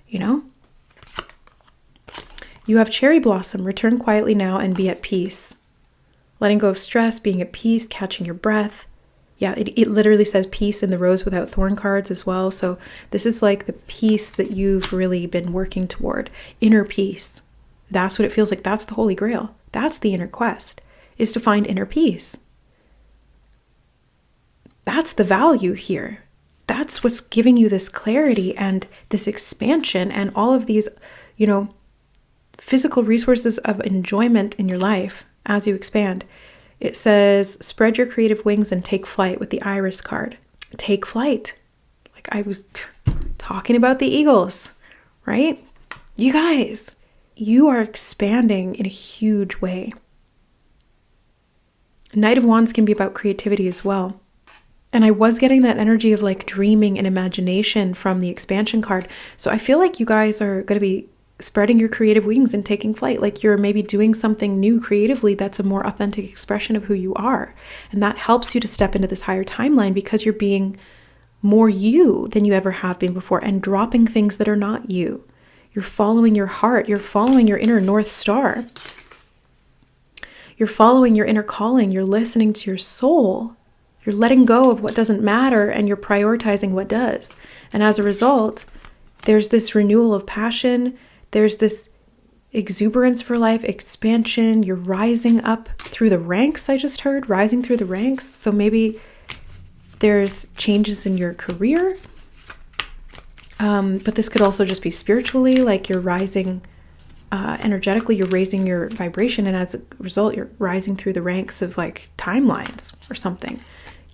you know? You have Cherry Blossom. Return quietly now and be at peace. Letting go of stress, being at peace, catching your breath. Yeah, it literally says peace in the Rose Without Thorn cards as well. So this is like the peace that you've really been working toward. Inner peace. That's what it feels like. That's the Holy Grail. That's the inner quest, is to find inner peace. That's the value here. That's what's giving you this clarity and this expansion and all of these, physical resources of enjoyment in your life as you expand. It says, spread your creative wings and take flight with the Iris card. Take flight. Like I was talking about the eagles, right? You guys, you are expanding in a huge way. Knight of Wands can be about creativity as well. And I was getting that energy of like dreaming and imagination from the expansion card. So I feel like you guys are going to be spreading your creative wings and taking flight, like you're maybe doing something new creatively that's a more authentic expression of who you are. And that helps you to step into this higher timeline because you're being more you than you ever have been before and dropping things that are not you. You're following your heart. You're following your inner North Star. You're following your inner calling. You're listening to your soul. You're letting go of what doesn't matter and you're prioritizing what does. And as a result, there's this renewal of passion. There's this exuberance for life, expansion. You're rising up through the ranks, I just heard, rising through the ranks. So maybe there's changes in your career. But this could also just be spiritually, like you're rising energetically, you're raising your vibration. And as a result, you're rising through the ranks of like timelines or something.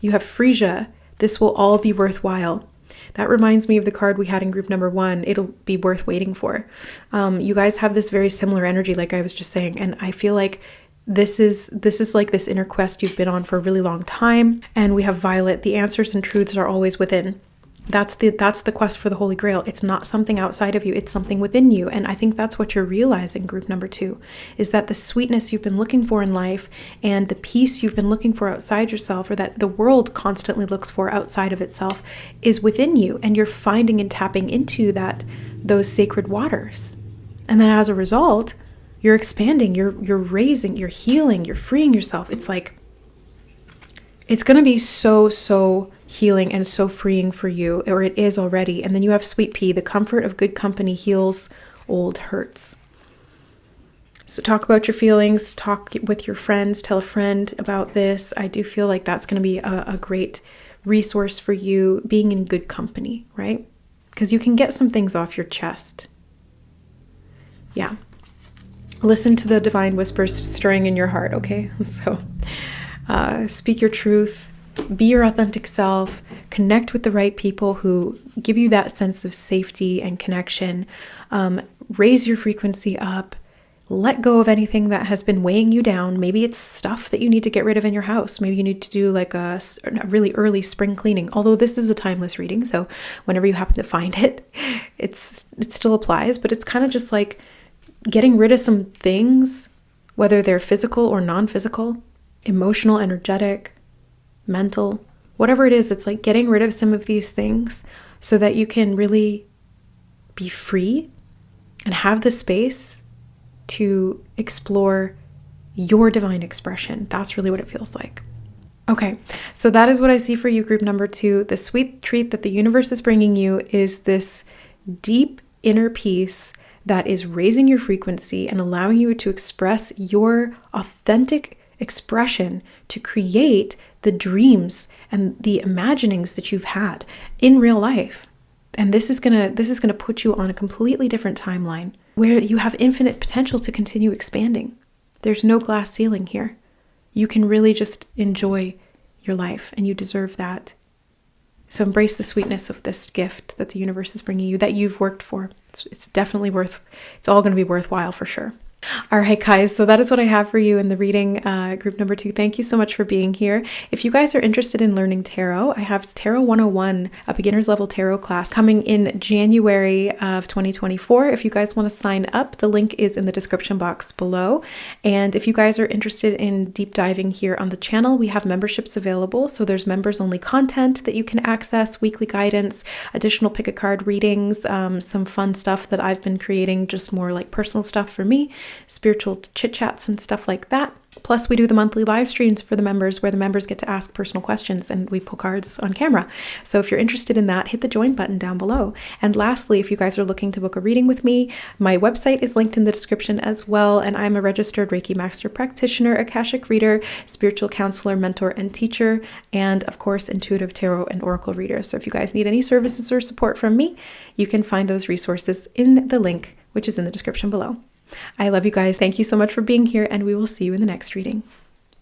You have Frisia. This will all be worthwhile. That reminds me of the card we had in group number 1. It'll be worth waiting for. You guys have this very similar energy, like I was just saying. And I feel like this is like this inner quest you've been on for a really long time. And we have Violet. The answers and truths are always within. That's the quest for the Holy Grail. It's not something outside of you. It's something within you. And I think that's what you're realizing, group number 2, is that the sweetness you've been looking for in life and the peace you've been looking for outside yourself, or that the world constantly looks for outside of itself, is within you. And you're finding and tapping into those sacred waters. And then as a result, you're expanding, you're raising, you're healing, you're freeing yourself. It's like, it's going to be so healing and so freeing for you, or it is already. And then you have sweet pea. The comfort of good company heals old hurts. So talk about your feelings, talk with your friends, tell a friend about this. I do feel like that's going to be a great resource for you, being in good company, right? Because you can get some things off your chest. Yeah. Listen to the divine whispers stirring in your heart, okay? So speak your truth, be your authentic self, connect with the right people who give you that sense of safety and connection, raise your frequency up, let go of anything that has been weighing you down. Maybe it's stuff that you need to get rid of in your house. Maybe you need to do like a really early spring cleaning, although this is a timeless reading. So whenever you happen to find it, it still applies, but it's kind of just like getting rid of some things, whether they're physical or non-physical, emotional, energetic, mental, whatever it is. It's like getting rid of some of these things so that you can really be free and have the space to explore your divine expression. That's really what it feels like. Okay, so that is what I see for you, group number 2. The sweet treat that the universe is bringing you is this deep inner peace that is raising your frequency and allowing you to express your authentic expression, to create the dreams and the imaginings that you've had in real life. And this is gonna put you on a completely different timeline where you have infinite potential to continue expanding. There's no glass ceiling here. You can really just enjoy your life, and you deserve that. So embrace the sweetness of this gift that the universe is bringing you, that you've worked for. It's definitely it's all going to be worthwhile for sure. All right, guys, so that is what I have for you in the reading, group number 2. Thank you so much for being here. If you guys are interested in learning tarot, I have Tarot 101, a beginner's level tarot class coming in January of 2024. If you guys want to sign up, the link is in the description box below. And if you guys are interested in deep diving here on the channel, we have memberships available. So there's members only content that you can access, weekly guidance, additional pick a card readings, some fun stuff that I've been creating, just more like personal stuff for me, spiritual chit chats and stuff like that. Plus, we do the monthly live streams for the members where the members get to ask personal questions and we pull cards on camera. So if you're interested in that, hit the join button down below. And lastly, if you guys are looking to book a reading with me, my website is linked in the description as well. And I'm a registered Reiki Master Practitioner, Akashic Reader, spiritual counselor, mentor, and teacher, and of course, intuitive tarot and oracle reader. So if you guys need any services or support from me, you can find those resources in the link, which is in the description below. I love you guys. Thank you so much for being here, and we will see you in the next reading.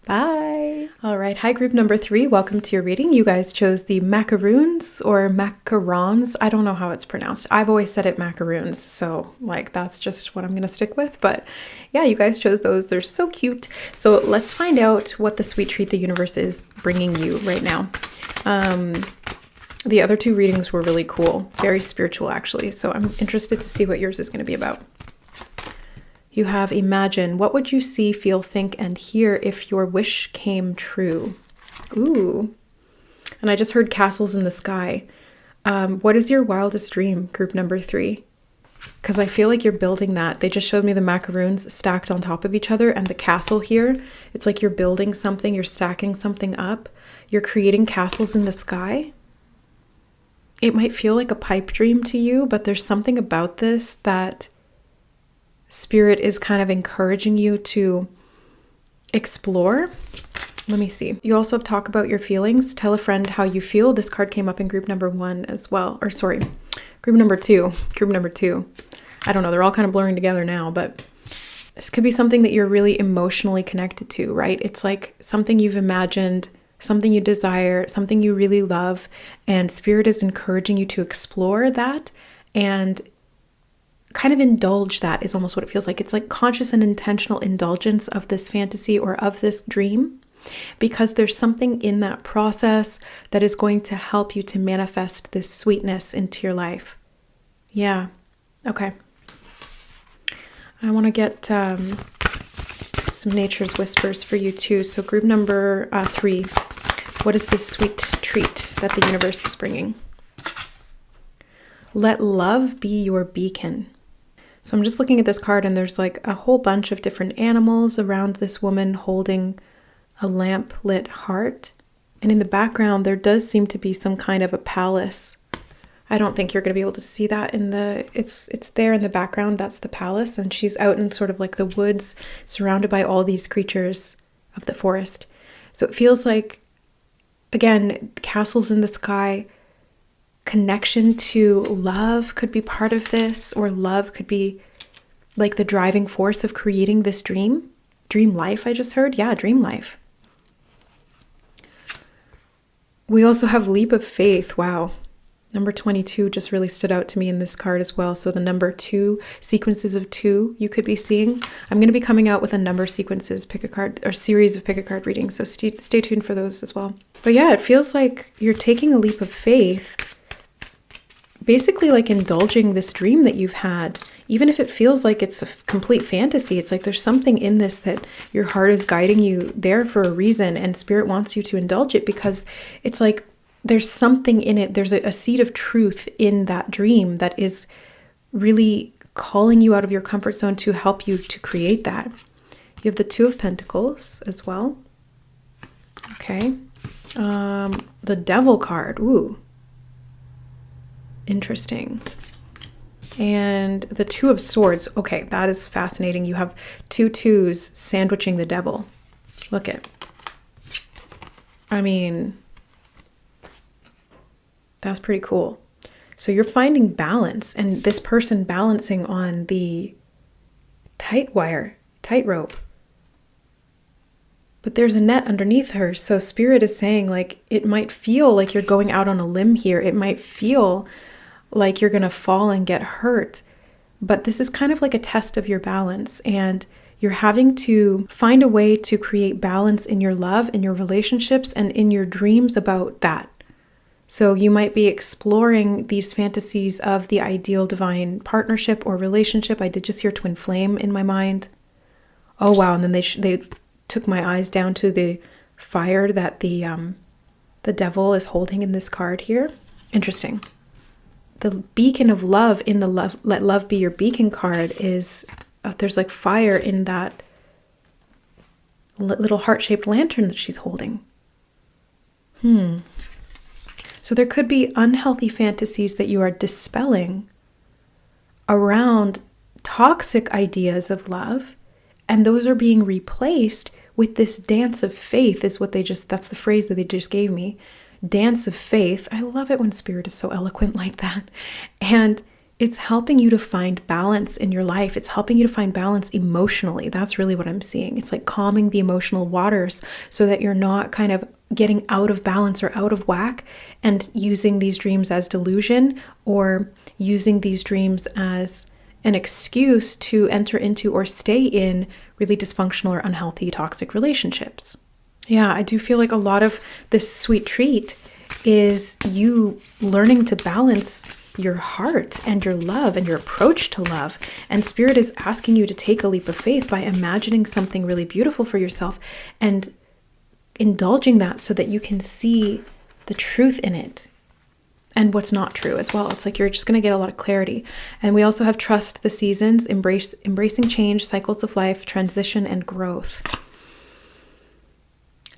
Bye. All right. Hi, group number 3. Welcome to your reading. You guys chose the macaroons or macarons. I don't know how it's pronounced. I've always said it macaroons. So like, that's just what I'm going to stick with. But yeah, you guys chose those. They're so cute. So let's find out what the sweet treat the universe is bringing you right now. The other 2 readings were really cool. Very spiritual, actually. So I'm interested to see what yours is going to be about. You have imagine. What would you see, feel, think, and hear if your wish came true? Ooh. And I just heard castles in the sky. What is your wildest dream, group number 3? Because I feel like you're building that. They just showed me the macaroons stacked on top of each other, and the castle here, it's like you're building something, you're stacking something up. You're creating castles in the sky. It might feel like a pipe dream to you, but there's something about this that Spirit is kind of encouraging you to explore. Let me see. You also have talk about your feelings. Tell a friend how you feel. This card came up in group number 1 as well. Or sorry, group number 2. Group number 2. I don't know. They're all kind of blurring together now, but this could be something that you're really emotionally connected to, right? It's like something you've imagined, something you desire, something you really love, and Spirit is encouraging you to explore that and kind of indulge. That is almost what it feels like. It's like conscious and intentional indulgence of this fantasy or of this dream. because there's something in that process that is going to help you to manifest this sweetness into your life. Yeah. Okay. I want to get some nature's whispers for you too. So group number 3, what is this sweet treat that the universe is bringing? Let love be your beacon. So I'm just looking at this card, and there's like a whole bunch of different animals around this woman holding a lamp-lit heart. And in the background, there does seem to be some kind of a palace. I don't think you're going to be able to see that in the, it's there in the background. That's the palace. And she's out in sort of like the woods, surrounded by all these creatures of the forest. So it feels like, again, castles in the sky. Connection to love could be part of this, or love could be like the driving force of creating this dream life. I just heard. Yeah, dream life. We also have leap of faith. Wow. Number 22 just really stood out to me in this card as well. So the number 2, sequences of 2 you could be seeing. I'm going to be coming out with a number sequences, pick a card, or series of pick a card readings. So stay tuned for those as well. But yeah, it feels like you're taking a leap of faith, basically like indulging this dream that you've had. Even if it feels like it's a complete fantasy, it's like there's something in this that your heart is guiding you there for a reason, and spirit wants you to indulge it because it's like there's something in it. There's a seed of truth in that dream that is really calling you out of your comfort zone to help you to create that. You have the 2 of Pentacles as well. Okay. The Devil card. Ooh. Interesting. And the 2 of Swords. Okay, that is fascinating. You have 2 twos sandwiching the devil. Look at. I mean, that's pretty cool. So you're finding balance, and this person balancing on the tightrope. But there's a net underneath her. So spirit is saying, like, it might feel like you're going out on a limb here. It might feel like you're going to fall and get hurt. But this is kind of like a test of your balance. And you're having to find a way to create balance in your love, in your relationships, and in your dreams about that. So you might be exploring these fantasies of the ideal divine partnership or relationship. I did just hear twin flame in my mind. Oh, wow. And then they took my eyes down to the fire that the devil is holding in this card here. Interesting. The beacon of love in the let love be your beacon card is, there's like fire in that little heart-shaped lantern that she's holding. So there could be unhealthy fantasies that you are dispelling around toxic ideas of love, and those are being replaced with this dance of faith is what that's the phrase that they just gave me. Dance of faith. I love it when spirit is so eloquent like that. And it's helping you to find balance in your life. It's helping you to find balance emotionally. That's really what I'm seeing. It's like calming the emotional waters so that you're not kind of getting out of balance or out of whack and using these dreams as delusion, or using these dreams as an excuse to enter into or stay in really dysfunctional or unhealthy toxic relationships. Yeah, I do feel like a lot of this sweet treat is you learning to balance your heart and your love and your approach to love. And spirit is asking you to take a leap of faith by imagining something really beautiful for yourself and indulging that so that you can see the truth in it and what's not true as well. It's like you're just going to get a lot of clarity. And we also have trust the seasons, embracing change, cycles of life, transition, and growth.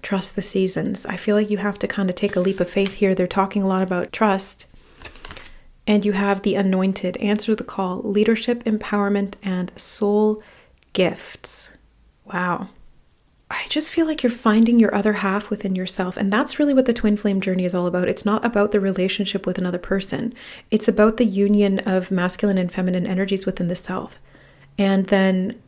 Trust the seasons. I feel like you have to kind of take a leap of faith here. They're talking a lot about trust. And you have the anointed, answer the call, leadership, empowerment, and soul gifts. Wow. I just feel like you're finding your other half within yourself. And that's really what the twin flame journey is all about. It's not about the relationship with another person. It's about the union of masculine and feminine energies within the self. And then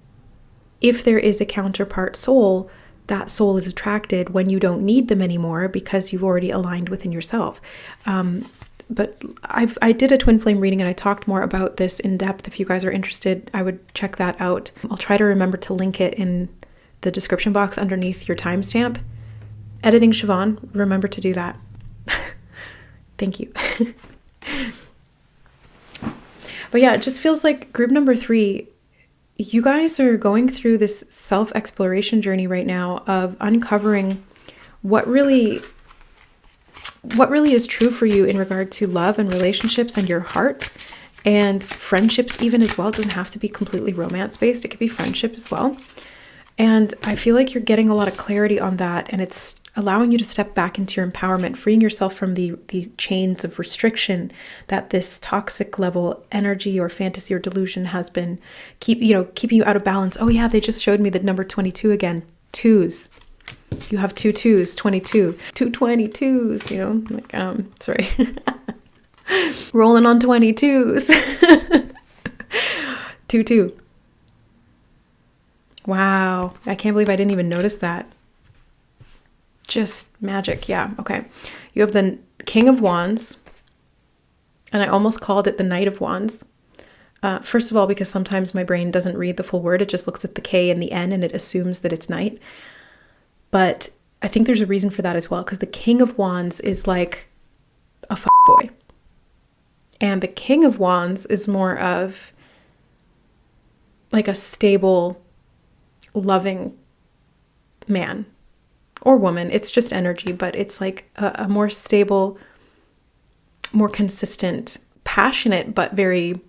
if there is a counterpart soul, that soul is attracted when you don't need them anymore because you've already aligned within yourself. But I did a twin flame reading and I talked more about this in depth. If you guys are interested, I would check that out. I'll try to remember to link it in the description box underneath your timestamp Editing Siobhan, remember to do that. Thank you. But yeah, it just feels like group number 3, you guys are going through this self-exploration journey right now of uncovering what really is true for you in regard to love and relationships and your heart and friendships even as well. It doesn't have to be completely romance based. It could be friendship as well. And I feel like you're getting a lot of clarity on that, and it's allowing you to step back into your empowerment, freeing yourself from the chains of restriction that this toxic level energy or fantasy or delusion has been keeping you out of balance. Oh yeah, they just showed me the number 22 again. Twos. You have 2 twos, 22. 2 22s, you know, like, sorry. Rolling on 22s. 2 2. Wow, I can't believe I didn't even notice that. Just magic. Yeah, okay. You have the King of Wands, and I almost called it the Knight of Wands. First of all, because sometimes my brain doesn't read the full word. It just looks at the K and the N and it assumes that it's knight. But I think there's a reason for that as well, because the King of Wands is like a boy. And the King of Wands is more of like a stable, loving man or woman. It's just energy, but it's like a more stable, more consistent, passionate, but very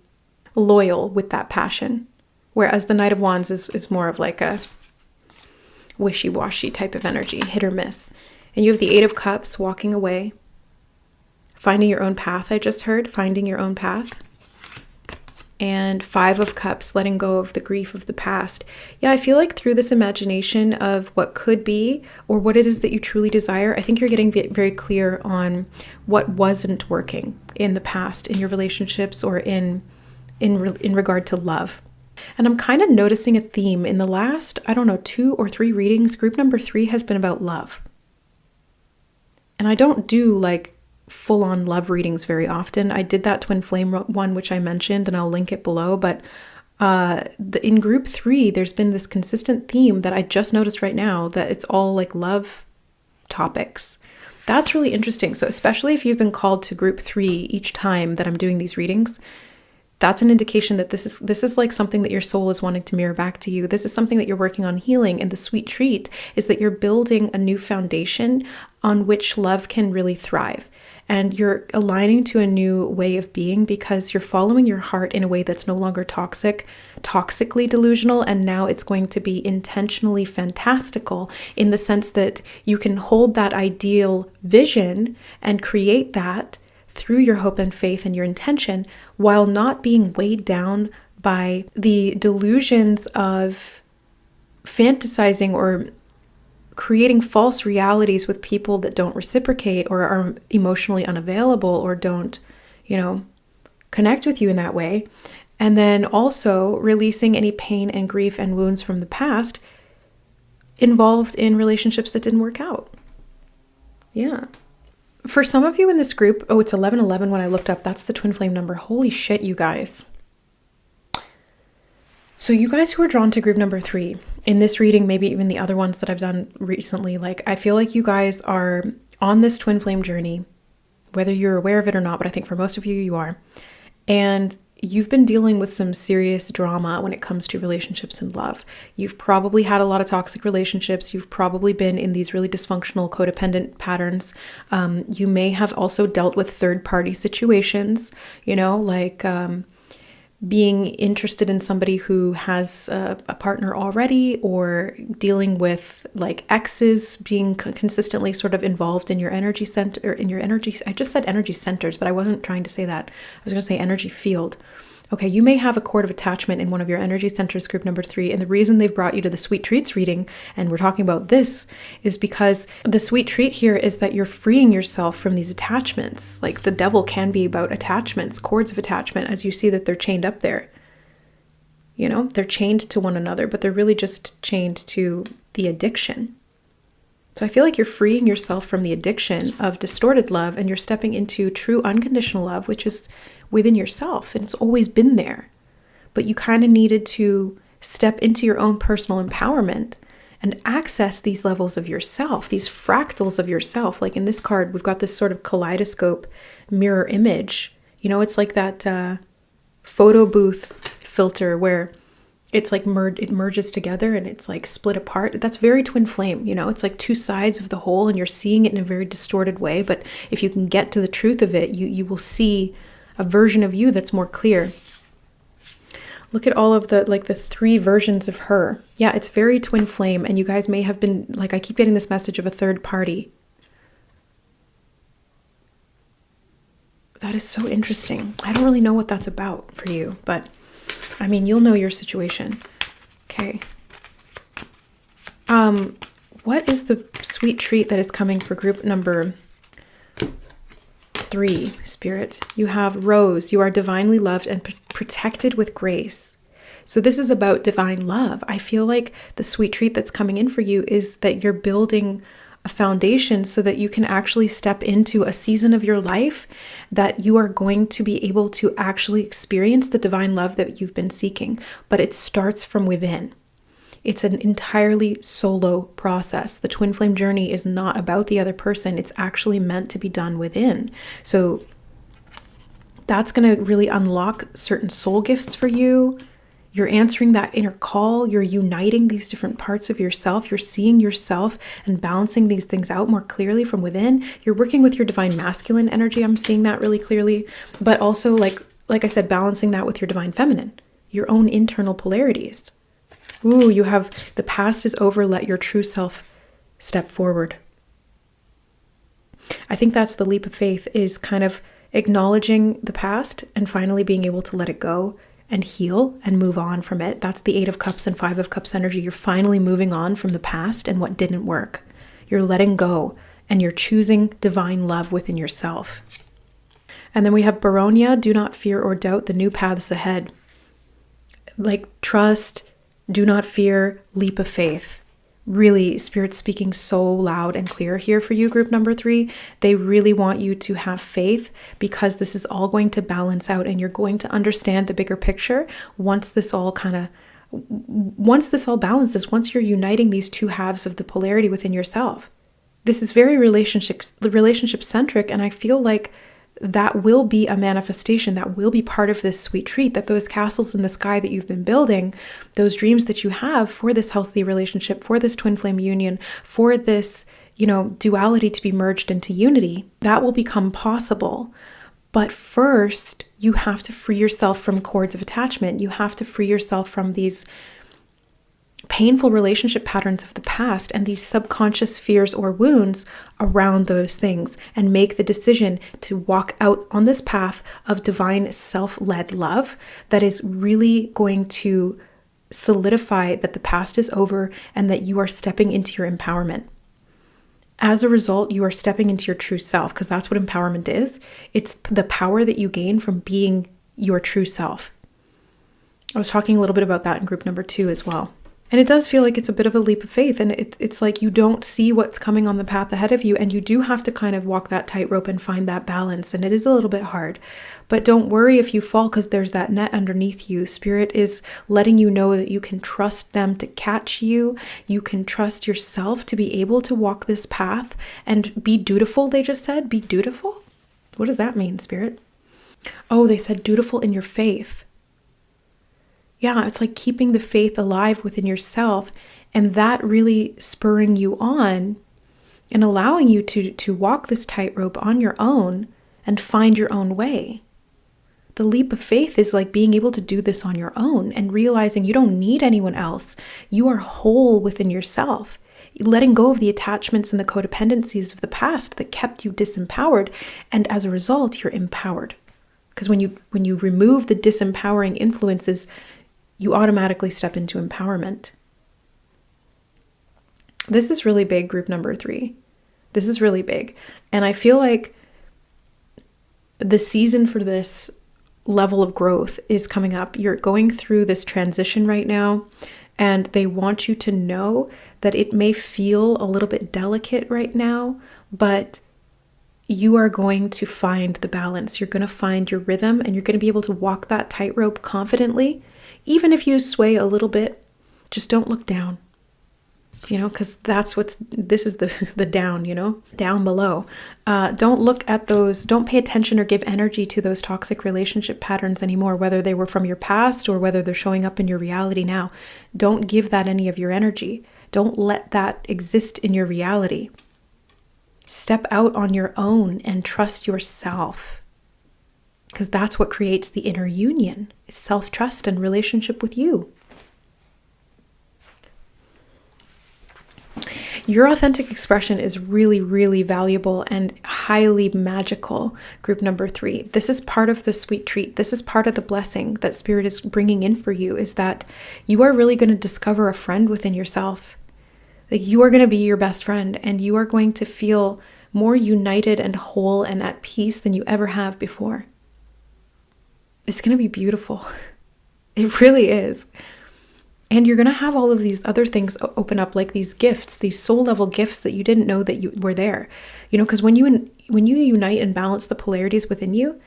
loyal with that passion. Whereas the Knight of Wands is more of like a wishy-washy type of energy, hit or miss. And you have the Eight of Cups, walking away, finding your own path. I just heard finding your own path. And Five of Cups, letting go of the grief of the past. Yeah, I feel like through this imagination of what could be or what it is that you truly desire, I think you're getting very clear on what wasn't working in the past in your relationships or in regard to love. And I'm kind of noticing a theme in the last, 2 or 3 readings. Group number 3 has been about love. And I don't do like full-on love readings very often. I did that twin flame one, which I mentioned, and I'll link it below. But in group 3, there's been this consistent theme that I just noticed right now, that it's all like love topics. That's really interesting. So especially if you've been called to group 3 each time that I'm doing these readings, that's an indication that this is like something that your soul is wanting to mirror back to you. This is something that you're working on healing. And the sweet treat is that you're building a new foundation on which love can really thrive. And you're aligning to a new way of being because you're following your heart in a way that's no longer toxically delusional. And now it's going to be intentionally fantastical in the sense that you can hold that ideal vision and create that through your hope and faith and your intention, while not being weighed down by the delusions of fantasizing or creating false realities with people that don't reciprocate or are emotionally unavailable or don't, connect with you in that way. And then also releasing any pain and grief and wounds from the past involved in relationships that didn't work out. Yeah. For some of you in this group, it's 1111 when I looked up. That's the twin flame number. Holy shit, you guys. So you guys who are drawn to group number 3, in this reading, maybe even the other ones that I've done recently, like I feel like you guys are on this twin flame journey, whether you're aware of it or not, but I think for most of you, you are. And you've been dealing with some serious drama when it comes to relationships and love. You've probably had a lot of toxic relationships. You've probably been in these really dysfunctional codependent patterns. You may have also dealt with third-party situations, like being interested in somebody who has a partner already, or dealing with like exes being consistently sort of involved in your energy center, or in your energy. I just said energy centers, but I wasn't trying to say that. I was going to say energy field. Okay, you may have a cord of attachment in one of your energy centers, group number 3. And the reason they've brought you to the sweet treats reading, and we're talking about this, is because the sweet treat here is that you're freeing yourself from these attachments. Like the devil can be about attachments, cords of attachment, as you see that they're chained up there. They're chained to one another, but they're really just chained to the addiction. So I feel like you're freeing yourself from the addiction of distorted love, and you're stepping into true unconditional love, which is within yourself, and it's always been there. But you kind of needed to step into your own personal empowerment and access these levels of yourself, these fractals of yourself. Like in this card, we've got this sort of kaleidoscope mirror image. You know, it's like that photo booth filter where it's like it merges together and it's like split apart. That's very twin flame. You know, it's like two sides of the whole and you're seeing it in a very distorted way. But if you can get to the truth of it, you will see a version of you that's more clear. Look at all of the three versions of her. Yeah, it's very twin flame. And you guys may have been, like, I keep getting this message of a third party. That is so interesting. I don't really know what that's about for you, but I mean, you'll know your situation. Okay. What is the sweet treat that is coming for group number 3, Spirit? You have Rose. You are divinely loved and protected with grace. So this is about divine love. I feel like the sweet treat that's coming in for you is that you're building a foundation so that you can actually step into a season of your life that you are going to be able to actually experience the divine love that you've been seeking. But it starts from within. It's an entirely solo process. The twin flame journey is not about the other person. It's actually meant to be done within. So that's going to really unlock certain soul gifts for you. You're answering that inner call. You're uniting these different parts of yourself. You're seeing yourself and balancing these things out more clearly from within. You're working with your divine masculine energy. I'm seeing that really clearly. But also, like I said, balancing that with your divine feminine, your own internal polarities. Ooh, you have the past is over. Let your true self step forward. I think that's the leap of faith, is kind of acknowledging the past and finally being able to let it go and heal and move on from it. That's the 8 of Cups and 5 of Cups energy. You're finally moving on from the past and what didn't work. You're letting go and you're choosing divine love within yourself. And then we have Baronia. Do not fear or doubt the new paths ahead. Like, trust, do not fear, leap of faith. Really, Spirit's speaking so loud and clear here for you, group number 3. They really want you to have faith because this is all going to balance out and you're going to understand the bigger picture once this all balances, once you're uniting these two halves of the polarity within yourself. This is very relationship centric, and I feel like that will be a manifestation, that will be part of this sweet treat, that those castles in the sky that you've been building, those dreams that you have for this healthy relationship, for this twin flame union, for this, duality to be merged into unity, that will become possible. But first, you have to free yourself from cords of attachment. You have to free yourself from these painful relationship patterns of the past and these subconscious fears or wounds around those things, and make the decision to walk out on this path of divine self-led love that is really going to solidify that the past is over and that you are stepping into your empowerment. As a result, you are stepping into your true self, because that's what empowerment is. It's the power that you gain from being your true self. I was talking a little bit about that in group number 2 as well. And it does feel like it's a bit of a leap of faith, and it's like you don't see what's coming on the path ahead of you, and you do have to kind of walk that tightrope and find that balance, and it is a little bit hard. But don't worry if you fall, because there's that net underneath you. Spirit is letting you know that you can trust them to catch you. You can trust yourself to be able to walk this path and be dutiful. They just said, be dutiful? What does that mean, Spirit? Oh, they said dutiful in your faith. Yeah, it's like keeping the faith alive within yourself, and that really spurring you on and allowing you to walk this tightrope on your own and find your own way. The leap of faith is like being able to do this on your own and realizing you don't need anyone else. You are whole within yourself. Letting go of the attachments and the codependencies of the past that kept you disempowered, and as a result, you're empowered. Because when you remove the disempowering influences, you automatically step into empowerment. This is really big, group number 3. This is really big. And I feel like the season for this level of growth is coming up. You're going through this transition right now, and they want you to know that it may feel a little bit delicate right now, but you are going to find the balance. You're going to find your rhythm, and you're going to be able to walk that tightrope confidently. Even if you sway a little bit, just don't look down. because this is the down, down below. Don't look at those, don't pay attention or give energy to those toxic relationship patterns anymore, whether they were from your past or whether they're showing up in your reality now. Don't give that any of your energy. Don't let that exist in your reality. Step out on your own and trust yourself, because that's what creates the inner union, is self-trust and relationship with you. Your authentic expression is really, really valuable and highly magical, group number 3. This is part of the sweet treat. This is part of the blessing that Spirit is bringing in for you, is that you are really going to discover a friend within yourself. Like, you are going to be your best friend, and you are going to feel more united and whole and at peace than you ever have before. It's going to be beautiful. It really is. And you're going to have all of these other things open up, like these gifts, these soul level gifts that you didn't know that you were there. Because when you unite and balance the polarities within you,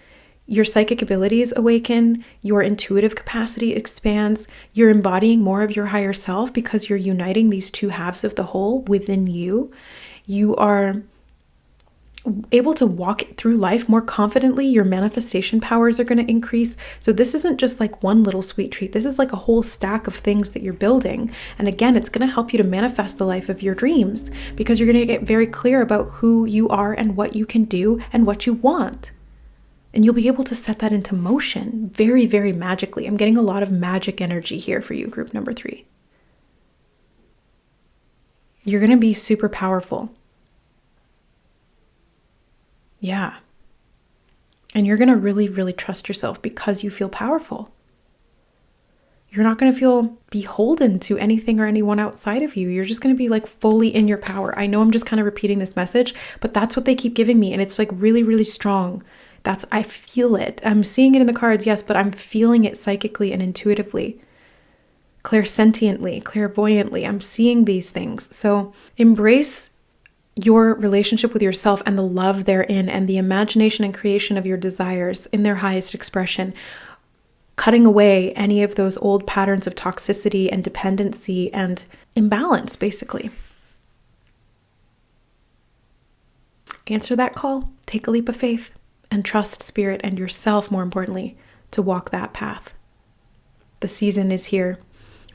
your psychic abilities awaken, your intuitive capacity expands, you're embodying more of your higher self because you're uniting these two halves of the whole within you. You are able to walk through life more confidently. Your manifestation powers are going to increase. So this isn't just like one little sweet treat. This is like a whole stack of things that you're building. And again, it's going to help you to manifest the life of your dreams, because you're going to get very clear about who you are and what you can do and what you want. And you'll be able to set that into motion very, very magically. I'm getting a lot of magic energy here for you, group number 3. You're going to be super powerful. Yeah. And you're going to really, really trust yourself because you feel powerful. You're not going to feel beholden to anything or anyone outside of you. You're just going to be like fully in your power. I know I'm just kind of repeating this message, but that's what they keep giving me. And it's like really, really strong. I feel it. I'm seeing it in the cards, yes, but I'm feeling it psychically and intuitively, clairsentiently, clairvoyantly. I'm seeing these things. So embrace your relationship with yourself and the love therein and the imagination and creation of your desires in their highest expression, cutting away any of those old patterns of toxicity and dependency and imbalance, basically. Answer that call, take a leap of faith, and trust Spirit and yourself, more importantly, to walk that path. The season is here.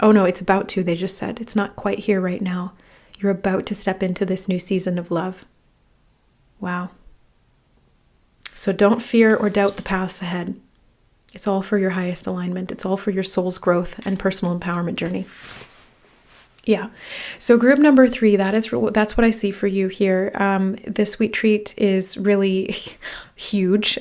Oh no, it's about to, they just said. It's not quite here right now. You're about to step into this new season of love. Wow. So don't fear or doubt the paths ahead. It's all for your highest alignment. It's all for your soul's growth and personal empowerment journey. Yeah. So group number 3, that's what I see for you here. This sweet treat is really huge.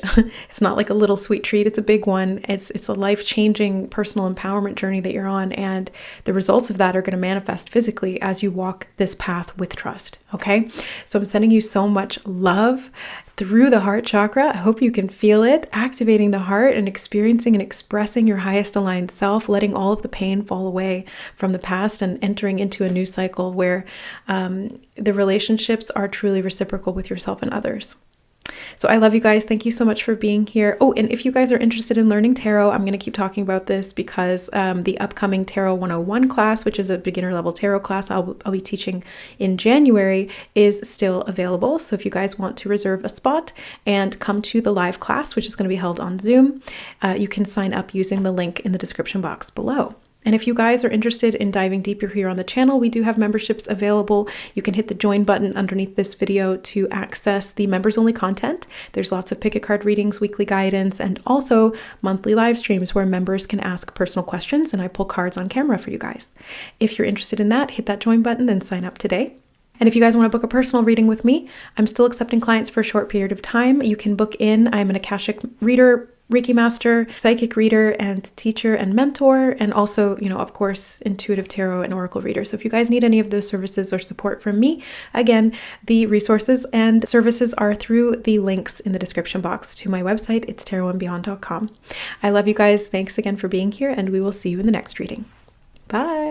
It's not like a little sweet treat. It's a big one. It's a life-changing personal empowerment journey that you're on. And the results of that are going to manifest physically as you walk this path with trust. Okay. So I'm sending you so much love through the heart chakra. I hope you can feel it, activating the heart and experiencing and expressing your highest aligned self, letting all of the pain fall away from the past and entering into a new cycle where the relationships are truly reciprocal with yourself and others. So I love you guys. Thank you so much for being here. Oh, and if you guys are interested in learning tarot, I'm going to keep talking about this because the upcoming Tarot 101 class, which is a beginner level tarot class I'll be teaching in January, is still available. So if you guys want to reserve a spot and come to the live class, which is going to be held on Zoom, you can sign up using the link in the description box below. And if you guys are interested in diving deeper here on the channel, we do have memberships available. You can hit the join button underneath this video to access the members only content. There's lots of pick a card readings, weekly guidance, and also monthly live streams where members can ask personal questions and I pull cards on camera for you guys. If you're interested in that, hit that join button and sign up today. And if you guys want to book a personal reading with me, I'm still accepting clients for a short period of time. You can book in. I'm an Akashic reader, Reiki master, psychic reader, and teacher and mentor, and also, of course, intuitive tarot and oracle reader. So if you guys need any of those services or support from me, again, the resources and services are through the links in the description box to my website. It's tarotandbeyond.com. I love you guys. Thanks again for being here, and we will see you in the next reading. Bye.